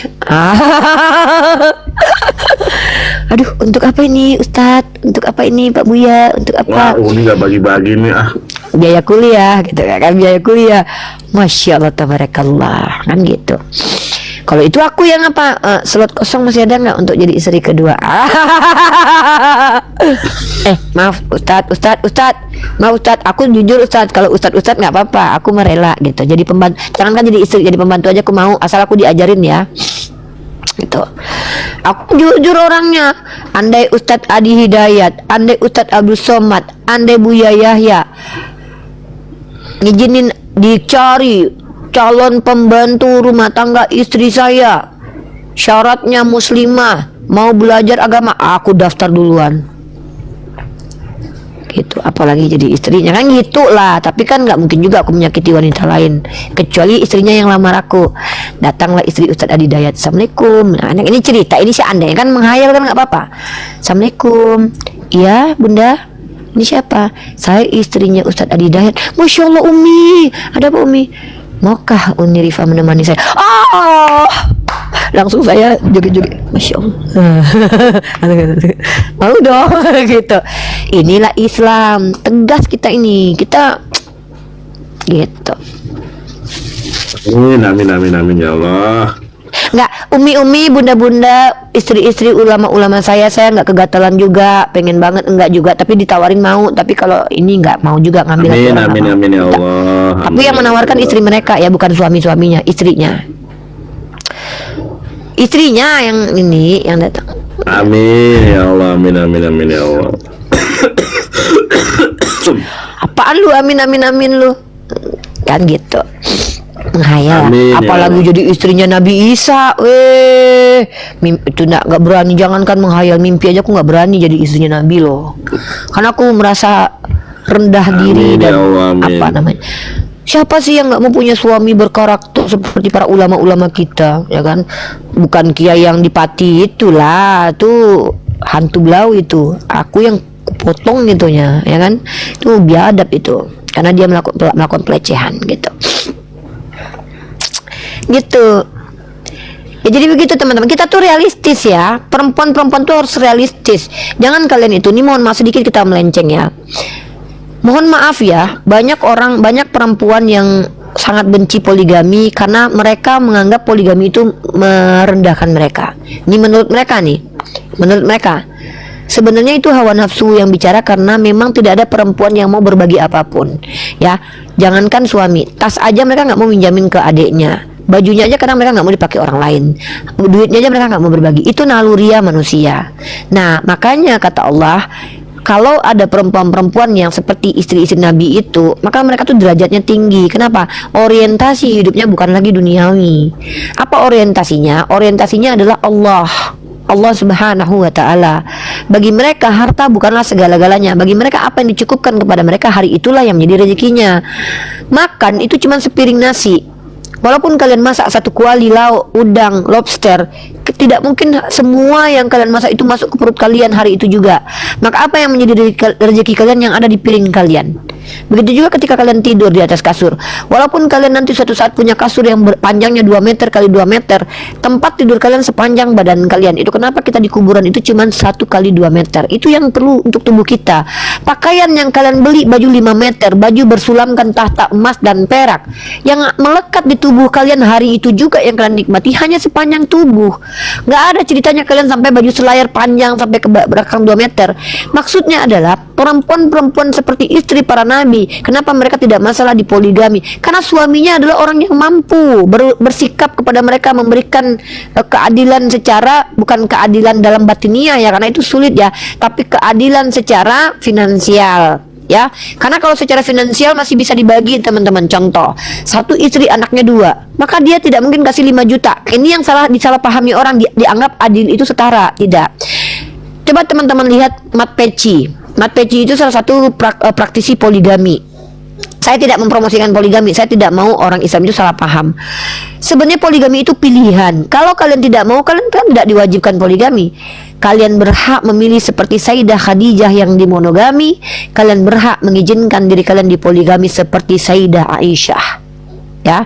Aduh, untuk apa ini Ustadz? Untuk apa ini Pak Buya? Untuk apa?
Wah, Uni gak bagi-bagi nih
Biaya kuliah gitu kan, biaya kuliah. Masya Allah, tabarakallah, kan gitu. Kalau itu aku yang apa? Slot kosong masih ada nggak untuk jadi istri kedua? Maaf Ustadz. Maaf Ustadz, aku jujur Ustadz. Kalau Ustadz nggak apa-apa, aku merela gitu. Jadi pembantu, jangankan jadi istri, jadi pembantu aja aku mau, asal aku diajarin ya. Gitu. Aku jujur orangnya. Andai Ustadz Adi Hidayat, andai Ustadz Abdul Somad, andai Buya Yahya ngizinin dicari calon pembantu rumah tangga istri saya, syaratnya muslimah, mau belajar agama, aku daftar duluan gitu. Apalagi jadi istrinya kan gitu lah. Tapi kan nggak mungkin juga aku menyakiti wanita lain, kecuali istrinya yang lamar aku. Datanglah istri Ustadz Adi Hidayat. Assalamualaikum. Nah, ini cerita ini seandainya kan menghayal kan nggak apa-apa. Assalamualaikum. Iya Bunda, ini siapa? Saya istrinya Ustadz Adi Hidayat. Masya Allah Umi. Ada apa Umi? Maukah Uni Rifa menemani saya? Langsung saya joget-joget. Masya Allah. Mau dong gitu. Inilah Islam. Tegas kita ini. Kita gitu.
Amin ya Allah.
Nggak, umi-umi, bunda-bunda, istri-istri ulama-ulama saya nggak kegatalan juga, pengen banget enggak juga, tapi ditawarin mau, tapi kalau ini nggak mau juga ngambil hati orang, nggak mau.
Amin ya Allah.
Tapi yang menawarkan istri mereka ya, bukan suami-suaminya, istrinya yang ini yang datang.
Amin ya Allah, amin ya Allah.
Apaan lu amin lu, kan gitu menghayal.
Amin, ya
Apalagi
Allah.
jadi istrinya Nabi Isa, itu nggak berani. Jangankan menghayal, mimpi aja aku nggak berani jadi istrinya Nabi loh, karena aku merasa rendah diri
Amin,
dan
ya Allah, amin.
apa namanya, siapa sih yang nggak mempunyai suami berkarakter seperti para ulama-ulama kita, ya kan? Bukan kiai yang di Pati itulah, tuh hantu belau itu. Aku yang potong itunya, ya kan? Itu biadab itu, karena dia melakukan pelecehan gitu. Gitu. Ya jadi begitu teman-teman, kita tuh realistis ya. Perempuan-perempuan tuh harus realistis. Jangan kalian itu, ini mohon maaf sedikit kita melenceng ya. Mohon maaf ya, banyak perempuan yang sangat benci poligami karena mereka menganggap poligami itu merendahkan mereka. Ini menurut mereka. Sebenarnya itu hawa nafsu yang bicara, karena memang tidak ada perempuan yang mau berbagi apapun. Ya, jangankan suami, tas aja mereka nggak mau minjamin ke adiknya. Bajunya aja kadang mereka nggak mau dipakai orang lain. Duitnya aja mereka nggak mau berbagi. Itu naluriah manusia. Nah, makanya kata Allah, kalau ada perempuan-perempuan yang seperti istri-istri Nabi itu, maka mereka tuh derajatnya tinggi. Kenapa? Orientasi hidupnya bukan lagi duniawi. Apa orientasinya? Orientasinya adalah Allah Subhanahu wa ta'ala. Bagi mereka harta bukanlah segala-galanya. Bagi mereka apa yang dicukupkan kepada mereka hari itulah yang menjadi rezekinya. Makan itu cuma sepiring nasi. Walaupun kalian masak satu kuali lauk, udang, lobster, tidak mungkin semua yang kalian masak itu masuk ke perut kalian hari itu juga. Maka apa yang menjadi rezeki kalian yang ada di piring kalian? Begitu juga ketika kalian tidur di atas kasur. Walaupun kalian nanti suatu saat punya kasur yang panjangnya 2 meter kali 2 meter, tempat tidur kalian sepanjang badan kalian. Itu kenapa kita di kuburan itu cuma 1 kali 2 meter. Itu yang perlu untuk tubuh kita. Pakaian yang kalian beli, baju 5 meter, baju bersulamkan tahta emas dan perak, yang melekat di tubuh kalian hari itu juga yang kalian nikmati hanya sepanjang tubuh. Nggak ada ceritanya kalian sampai baju selayar panjang sampai ke belakang 2 meter. Maksudnya adalah perempuan-perempuan seperti istri para nabi, kenapa mereka tidak masalah di poligami? Karena suaminya adalah orang yang mampu bersikap kepada mereka, memberikan keadilan secara, bukan keadilan dalam batiniah ya, karena itu sulit ya, tapi keadilan secara finansial ya. Karena kalau secara finansial masih bisa dibagi teman-teman. Contoh, satu istri anaknya 2, maka dia tidak mungkin kasih 5 juta. Ini yang disalahpahami orang, dianggap adil itu setara. Tidak. Coba teman-teman lihat Mat Peci. Mat Peci itu salah satu praktisi poligami. Saya tidak mempromosikan poligami, saya tidak mau orang Islam itu salah paham. Sebenarnya poligami itu pilihan. Kalau kalian tidak mau, kalian kan tidak diwajibkan poligami. Kalian berhak memilih seperti Sayyidah Khadijah yang dimonogami. Kalian berhak mengizinkan diri kalian dipoligami seperti Sayyidah Aisyah. Ya.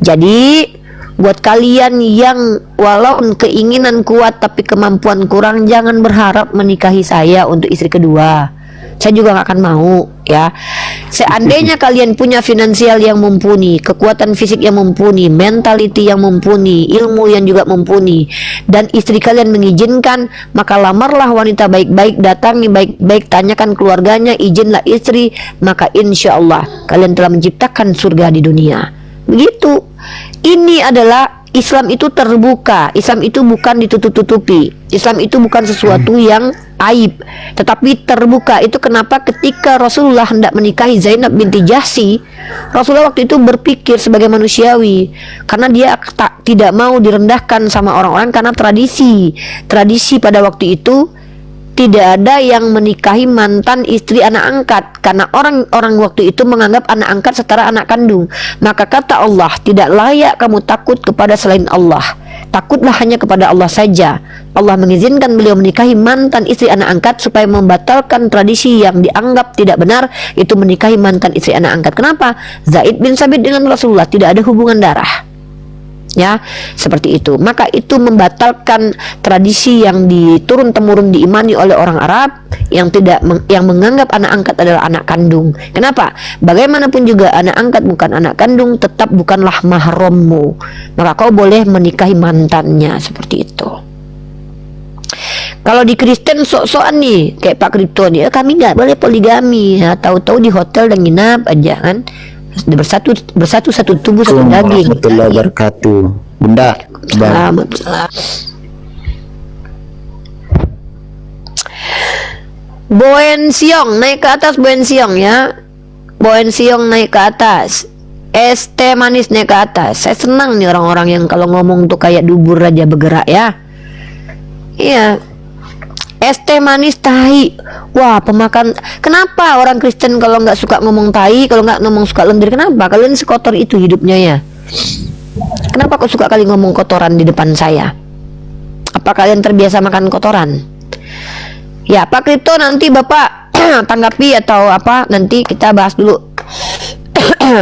Jadi buat kalian yang walaupun keinginan kuat tapi kemampuan kurang, jangan berharap menikahi saya untuk istri kedua. Saya juga gak akan mau ya. Seandainya kalian punya finansial yang mumpuni, kekuatan fisik yang mumpuni, mentality yang mumpuni, ilmu yang juga mumpuni, dan istri kalian mengizinkan, maka lamarlah wanita baik-baik, datangi baik-baik, tanyakan keluarganya, izinlah istri, maka insya Allah kalian telah menciptakan surga di dunia. Begitu. Ini adalah Islam itu terbuka. Islam itu bukan ditutup-tutupi. Islam itu bukan sesuatu yang aib, tetapi terbuka. Itu kenapa ketika Rasulullah hendak menikahi Zainab binti Jahsy, Rasulullah waktu itu berpikir sebagai manusiawi, karena dia tidak mau direndahkan sama orang-orang, karena tradisi pada waktu itu tidak ada yang menikahi mantan istri anak angkat, karena orang-orang waktu itu menganggap anak angkat setara anak kandung. Maka kata Allah, tidak layak kamu takut kepada selain Allah, takutlah hanya kepada Allah saja. Allah mengizinkan beliau menikahi mantan istri anak angkat supaya membatalkan tradisi yang dianggap tidak benar, itu menikahi mantan istri anak angkat. Kenapa? Zaid bin Sabit dengan Rasulullah tidak ada hubungan darah. Ya, seperti itu. Maka itu membatalkan tradisi yang diturun temurun diimani oleh orang Arab yang yang menganggap anak angkat adalah anak kandung. Kenapa? Bagaimanapun juga anak angkat bukan anak kandung, tetap bukanlah mahrammu. Maka kau boleh menikahi mantannya, seperti itu. Kalau di Kristen sok-sokan nih, kayak Pak Kripto nih, kami nggak boleh poligami. Ya, tahu-tahu di hotel dan nginap aja kan. Bersatu satu tubuh satu daging.
Warahmatullahi wabarakatuh. Bunda, Bang.
Boen Siong naik ke atas, Boen Siong ya. Boen Siong naik ke atas. Es teh manis naik ke atas. Saya senang nih orang-orang yang kalau ngomong tuh kayak dubur aja bergerak ya. Iya. Es teh manis tahi. Wah, pemakan. Kenapa orang Kristen kalau nggak suka ngomong tahi, kalau nggak ngomong suka lendir? Kenapa? Kalian sekotor itu hidupnya ya. Kenapa kok suka kali ngomong kotoran di depan saya? Apa kalian terbiasa makan kotoran? Ya, Pak Kripto, nanti Bapak tanggapi atau apa? Nanti kita bahas dulu.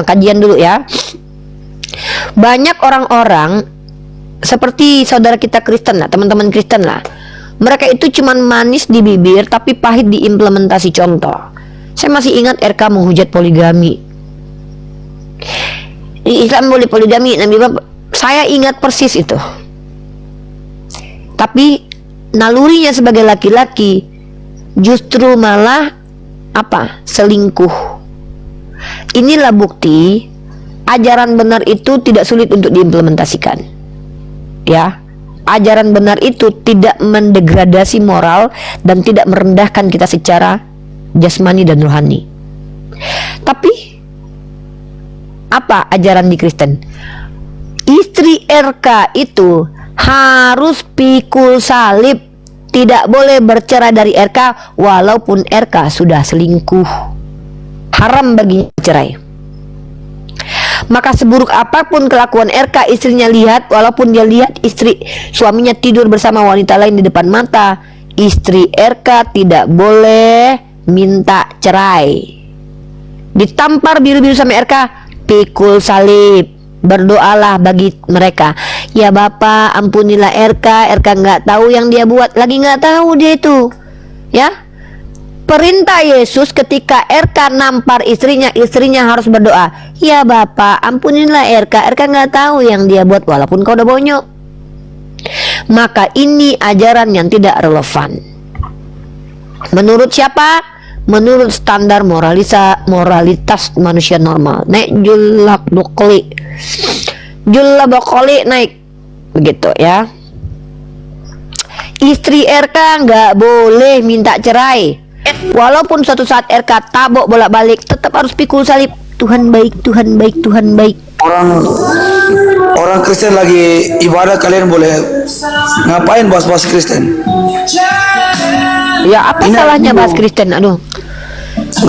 Kajian dulu ya. Banyak orang-orang seperti saudara kita Kristen lah, teman-teman Kristen lah. Mereka itu cuman manis di bibir tapi pahit di implementasi. Contoh, saya masih ingat RK menghujat poligami. Di Islam boleh poligami, saya ingat persis itu. Tapi nalurinya sebagai laki-laki justru malah apa? Selingkuh. Inilah bukti ajaran benar itu tidak sulit untuk diimplementasikan. Ya. Ajaran benar itu tidak mendegradasi moral dan tidak merendahkan kita secara jasmani dan rohani. Tapi apa ajaran di Kristen? Istri RK itu harus pikul salib, tidak boleh bercerai dari RK walaupun RK sudah selingkuh. Haram bagi cerai. Maka seburuk apapun kelakuan RK istrinya lihat, walaupun dia lihat istri suaminya tidur bersama wanita lain di depan mata, istri RK tidak boleh minta cerai. Ditampar biru-biru sama RK, pikul salib, berdoalah bagi mereka. Ya Bapak, ampunilah RK nggak tahu yang dia buat, lagi nggak tahu dia itu. Ya. Perintah Yesus ketika RK nampar istrinya harus berdoa. Ya Bapak, ampunilah RK nggak tahu yang dia buat walaupun kau udah bonyok. Maka ini ajaran yang tidak relevan. Menurut siapa? Menurut standar moralitas manusia normal. Naik julak bokoli naik. Begitu ya. Istri RK nggak boleh minta cerai. Walaupun suatu saat RK tabok bolak-balik, tetap harus pikul salib. Tuhan baik, Tuhan baik, Tuhan baik.
Orang Kristen lagi ibadah, kalian boleh ngapain bahas-bahas Kristen?
Ya apa salahnya bahas Kristen? Aduh.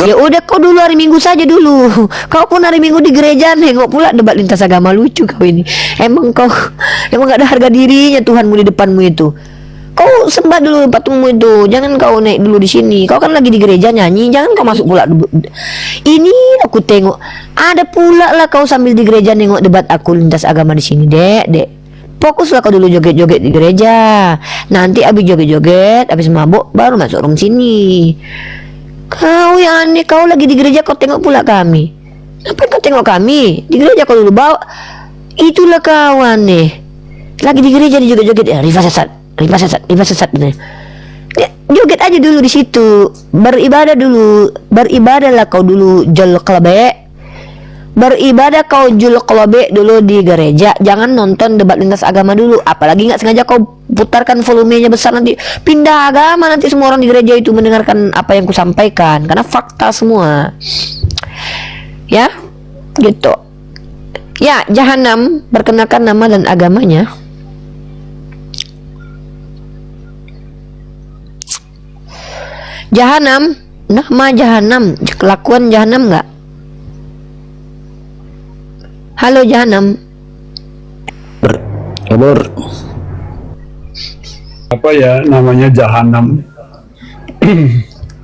Ya udah, kau dulu hari Minggu saja dulu. Kau pun hari Minggu di gereja nengok pula debat lintas agama, lucu kau ini. Emang gak ada harga dirinya Tuhanmu di depanmu itu. Kau sembah dulu patungmu itu, jangan kau naik dulu di sini. Kau kan lagi di gereja nyanyi, jangan kau masuk pula. Ini aku tengok, ada pula lah kau sambil di gereja nengok debat aku lintas agama di sini, dek. Fokuslah kau dulu joget-joget di gereja. Nanti abis joget-joget, abis mabuk baru masuk room sini. Kau yang aneh, kau lagi di gereja kau tengok pula kami. Ngapain kau tengok kami? Di gereja kau dulu bawa. Itulah kau aneh. Lagi di gereja di joget-joget ya, Riva sesat bener. Ya, joget aja dulu di situ, beribadahlah kau dulu beribadah kau jul klobe dulu di gereja. Jangan nonton debat lintas agama dulu, apalagi nggak sengaja kau putarkan volumenya besar, nanti pindah agama, nanti semua orang di gereja itu mendengarkan apa yang ku sampaikan karena fakta semua. Ya, gitu. Ya, Jahanam perkenalkan nama dan agamanya. Jahanam, nama Jahanam, kelakuan Jahanam nggak? Halo Jahanam.
Kabur.
Apa ya namanya Jahanam?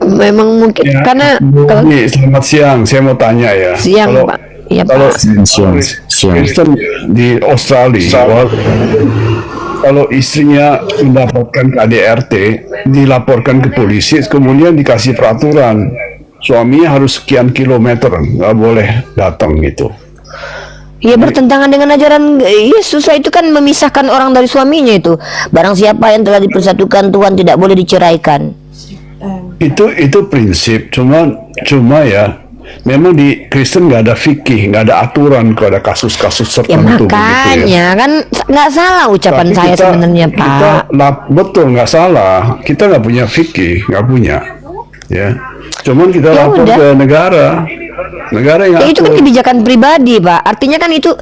Memang mungkin
Ya,
karena
Bu,
kalau
selamat siang, saya mau tanya ya.
siang
Kalau
Pak. Iya,
kalau
Pak.
Siang.
Kristen di Australia, kalau istrinya mendapatkan KDRT, dilaporkan ke polisi, kemudian dikasih peraturan, suaminya harus sekian kilometer, nggak boleh datang gitu.
Ya bertentangan dengan ajaran Yesus itu kan memisahkan orang dari suaminya itu. Barang siapa yang telah dipersatukan Tuhan tidak boleh diceraikan.
Itu prinsip, cuma ya memang di Kristen nggak ada fikih, nggak ada aturan kalau ada kasus-kasus
Ya
tertentu
makanya kan nggak salah ucapan
Tapi
saya sebenarnya Pak.
Betul, nggak salah. Kita nggak punya fikih, nggak punya. Ya, cuman kita
Ya
lapor
udah.
ke negara yang
Ya, itu kan
atur.
kebijakan pribadi Pak. Artinya kan itu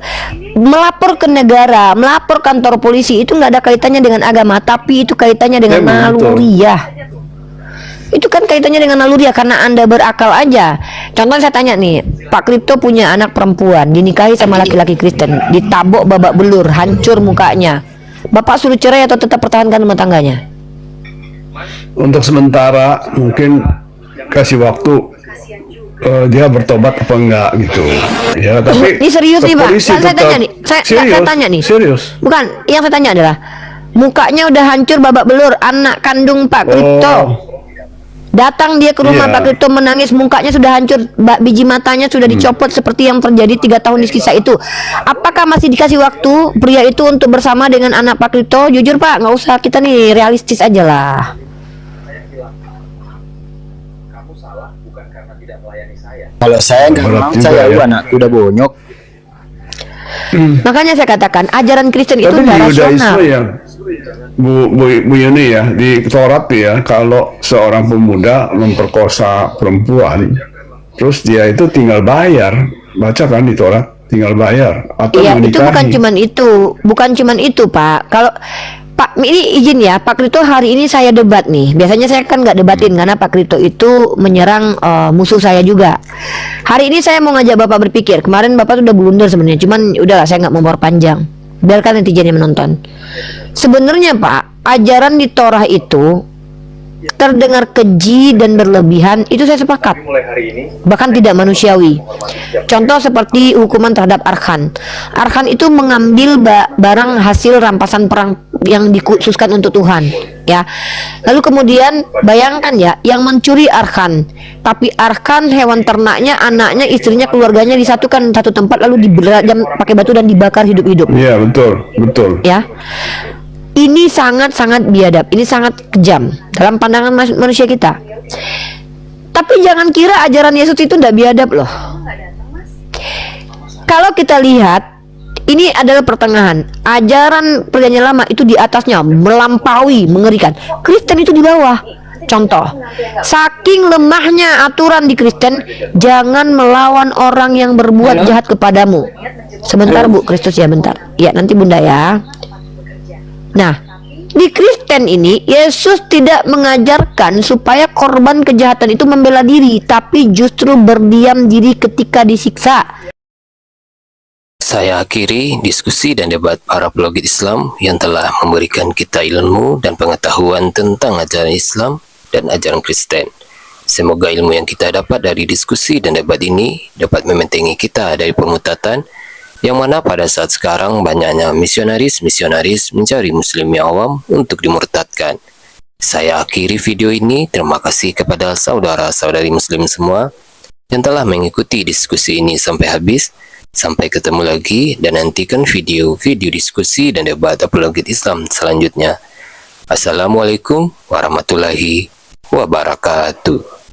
melapor ke negara, melapor kantor polisi itu nggak ada kaitannya dengan agama, tapi itu kaitannya dengan
Memang, betul.
naluriah. Itu kan kaitannya dengan naluriah karena Anda berakal aja. Contoh saya tanya nih, Pak Kripto punya anak perempuan, dinikahi sama laki-laki Kristen, ditabok babak belur, hancur mukanya. Bapak suruh cerai atau tetap pertahankan rumah tangganya?
Untuk sementara mungkin kasih waktu dia bertobat apa enggak gitu. Ya, tapi
Ini serius nih Pak.
polisi
Saya
tetap-
tanya nih, saya tanya nih.
Serius.
Bukan, yang saya tanya adalah mukanya udah hancur babak belur, anak kandung Pak Kripto. Datang dia ke rumah
Iya.
Pak Kripto menangis, mukanya sudah hancur, biji matanya sudah dicopot seperti yang terjadi 3 tahun di kisah itu. Apakah masih dikasih waktu pria itu untuk bersama dengan anak Pak Kripto? Jujur Pak, nggak usah, kita nih realistis aja lah.
Kalau saya nggak
Berat
mau,
juga
saya
ya.
anakku udah bonyok.
Makanya saya katakan ajaran Kristen itu
Tapi di
udah rasional.
Yudaisme ya, Bu Yuni ya, di Taurat ya, kalau seorang pemuda memperkosa perempuan, terus dia itu tinggal bayar, baca kan di Taurat, tinggal bayar atau
Iya, itu
menikahi.
bukan cuman itu Pak. Kalau Pak, ini izin ya, Pak Kripto hari ini saya debat nih. Biasanya saya kan nggak debatin karena Pak Kripto itu menyerang musuh saya juga. Hari ini saya mau ngajak Bapak berpikir. Kemarin Bapak tuh udah blunder sebenarnya, cuman udahlah saya nggak mau panjang. Biarkan netizennya menonton. Sebenarnya Pak, ajaran di Torah itu terdengar keji dan berlebihan, itu saya sepakat. Bahkan tidak manusiawi. Contoh seperti hukuman terhadap Arkan. Arkan itu mengambil barang hasil rampasan perang yang dikhususkan untuk Tuhan, ya. Lalu kemudian bayangkan ya, yang mencuri Arkan, tapi Arkan hewan ternaknya, anaknya, istrinya, keluarganya disatukan satu tempat lalu diberajam pakai batu dan dibakar hidup-hidup.
Iya, betul.
Ya, ini sangat-sangat biadab, ini sangat kejam dalam pandangan manusia kita. Tapi jangan kira ajaran Yesus itu tidak biadab loh. Kalau kita lihat, ini adalah pertengahan. Ajaran Perjanjian Lama itu di atasnya melampaui, mengerikan. Kristen itu di bawah. Contoh, saking lemahnya aturan di Kristen, jangan melawan orang yang berbuat jahat kepadamu. Sebentar Bu, Kristus ya bentar. Ya nanti Bunda ya. Nah, di Kristen ini Yesus tidak mengajarkan supaya korban kejahatan itu membela diri, tapi justru berdiam diri ketika disiksa.
Saya akhiri diskusi dan debat para pelogit Islam yang telah memberikan kita ilmu dan pengetahuan tentang ajaran Islam dan ajaran Kristen. Semoga ilmu yang kita dapat dari diskusi dan debat ini dapat membentengi kita dari permutatan, yang mana pada saat sekarang banyaknya misionaris-misionaris mencari muslim yang awam untuk dimurtadkan. Saya akhiri video ini. Terima kasih kepada saudara-saudari muslim semua yang telah mengikuti diskusi ini sampai habis. Sampai ketemu lagi dan nantikan video-video diskusi dan debat apologet Islam selanjutnya. Assalamualaikum warahmatullahi wabarakatuh.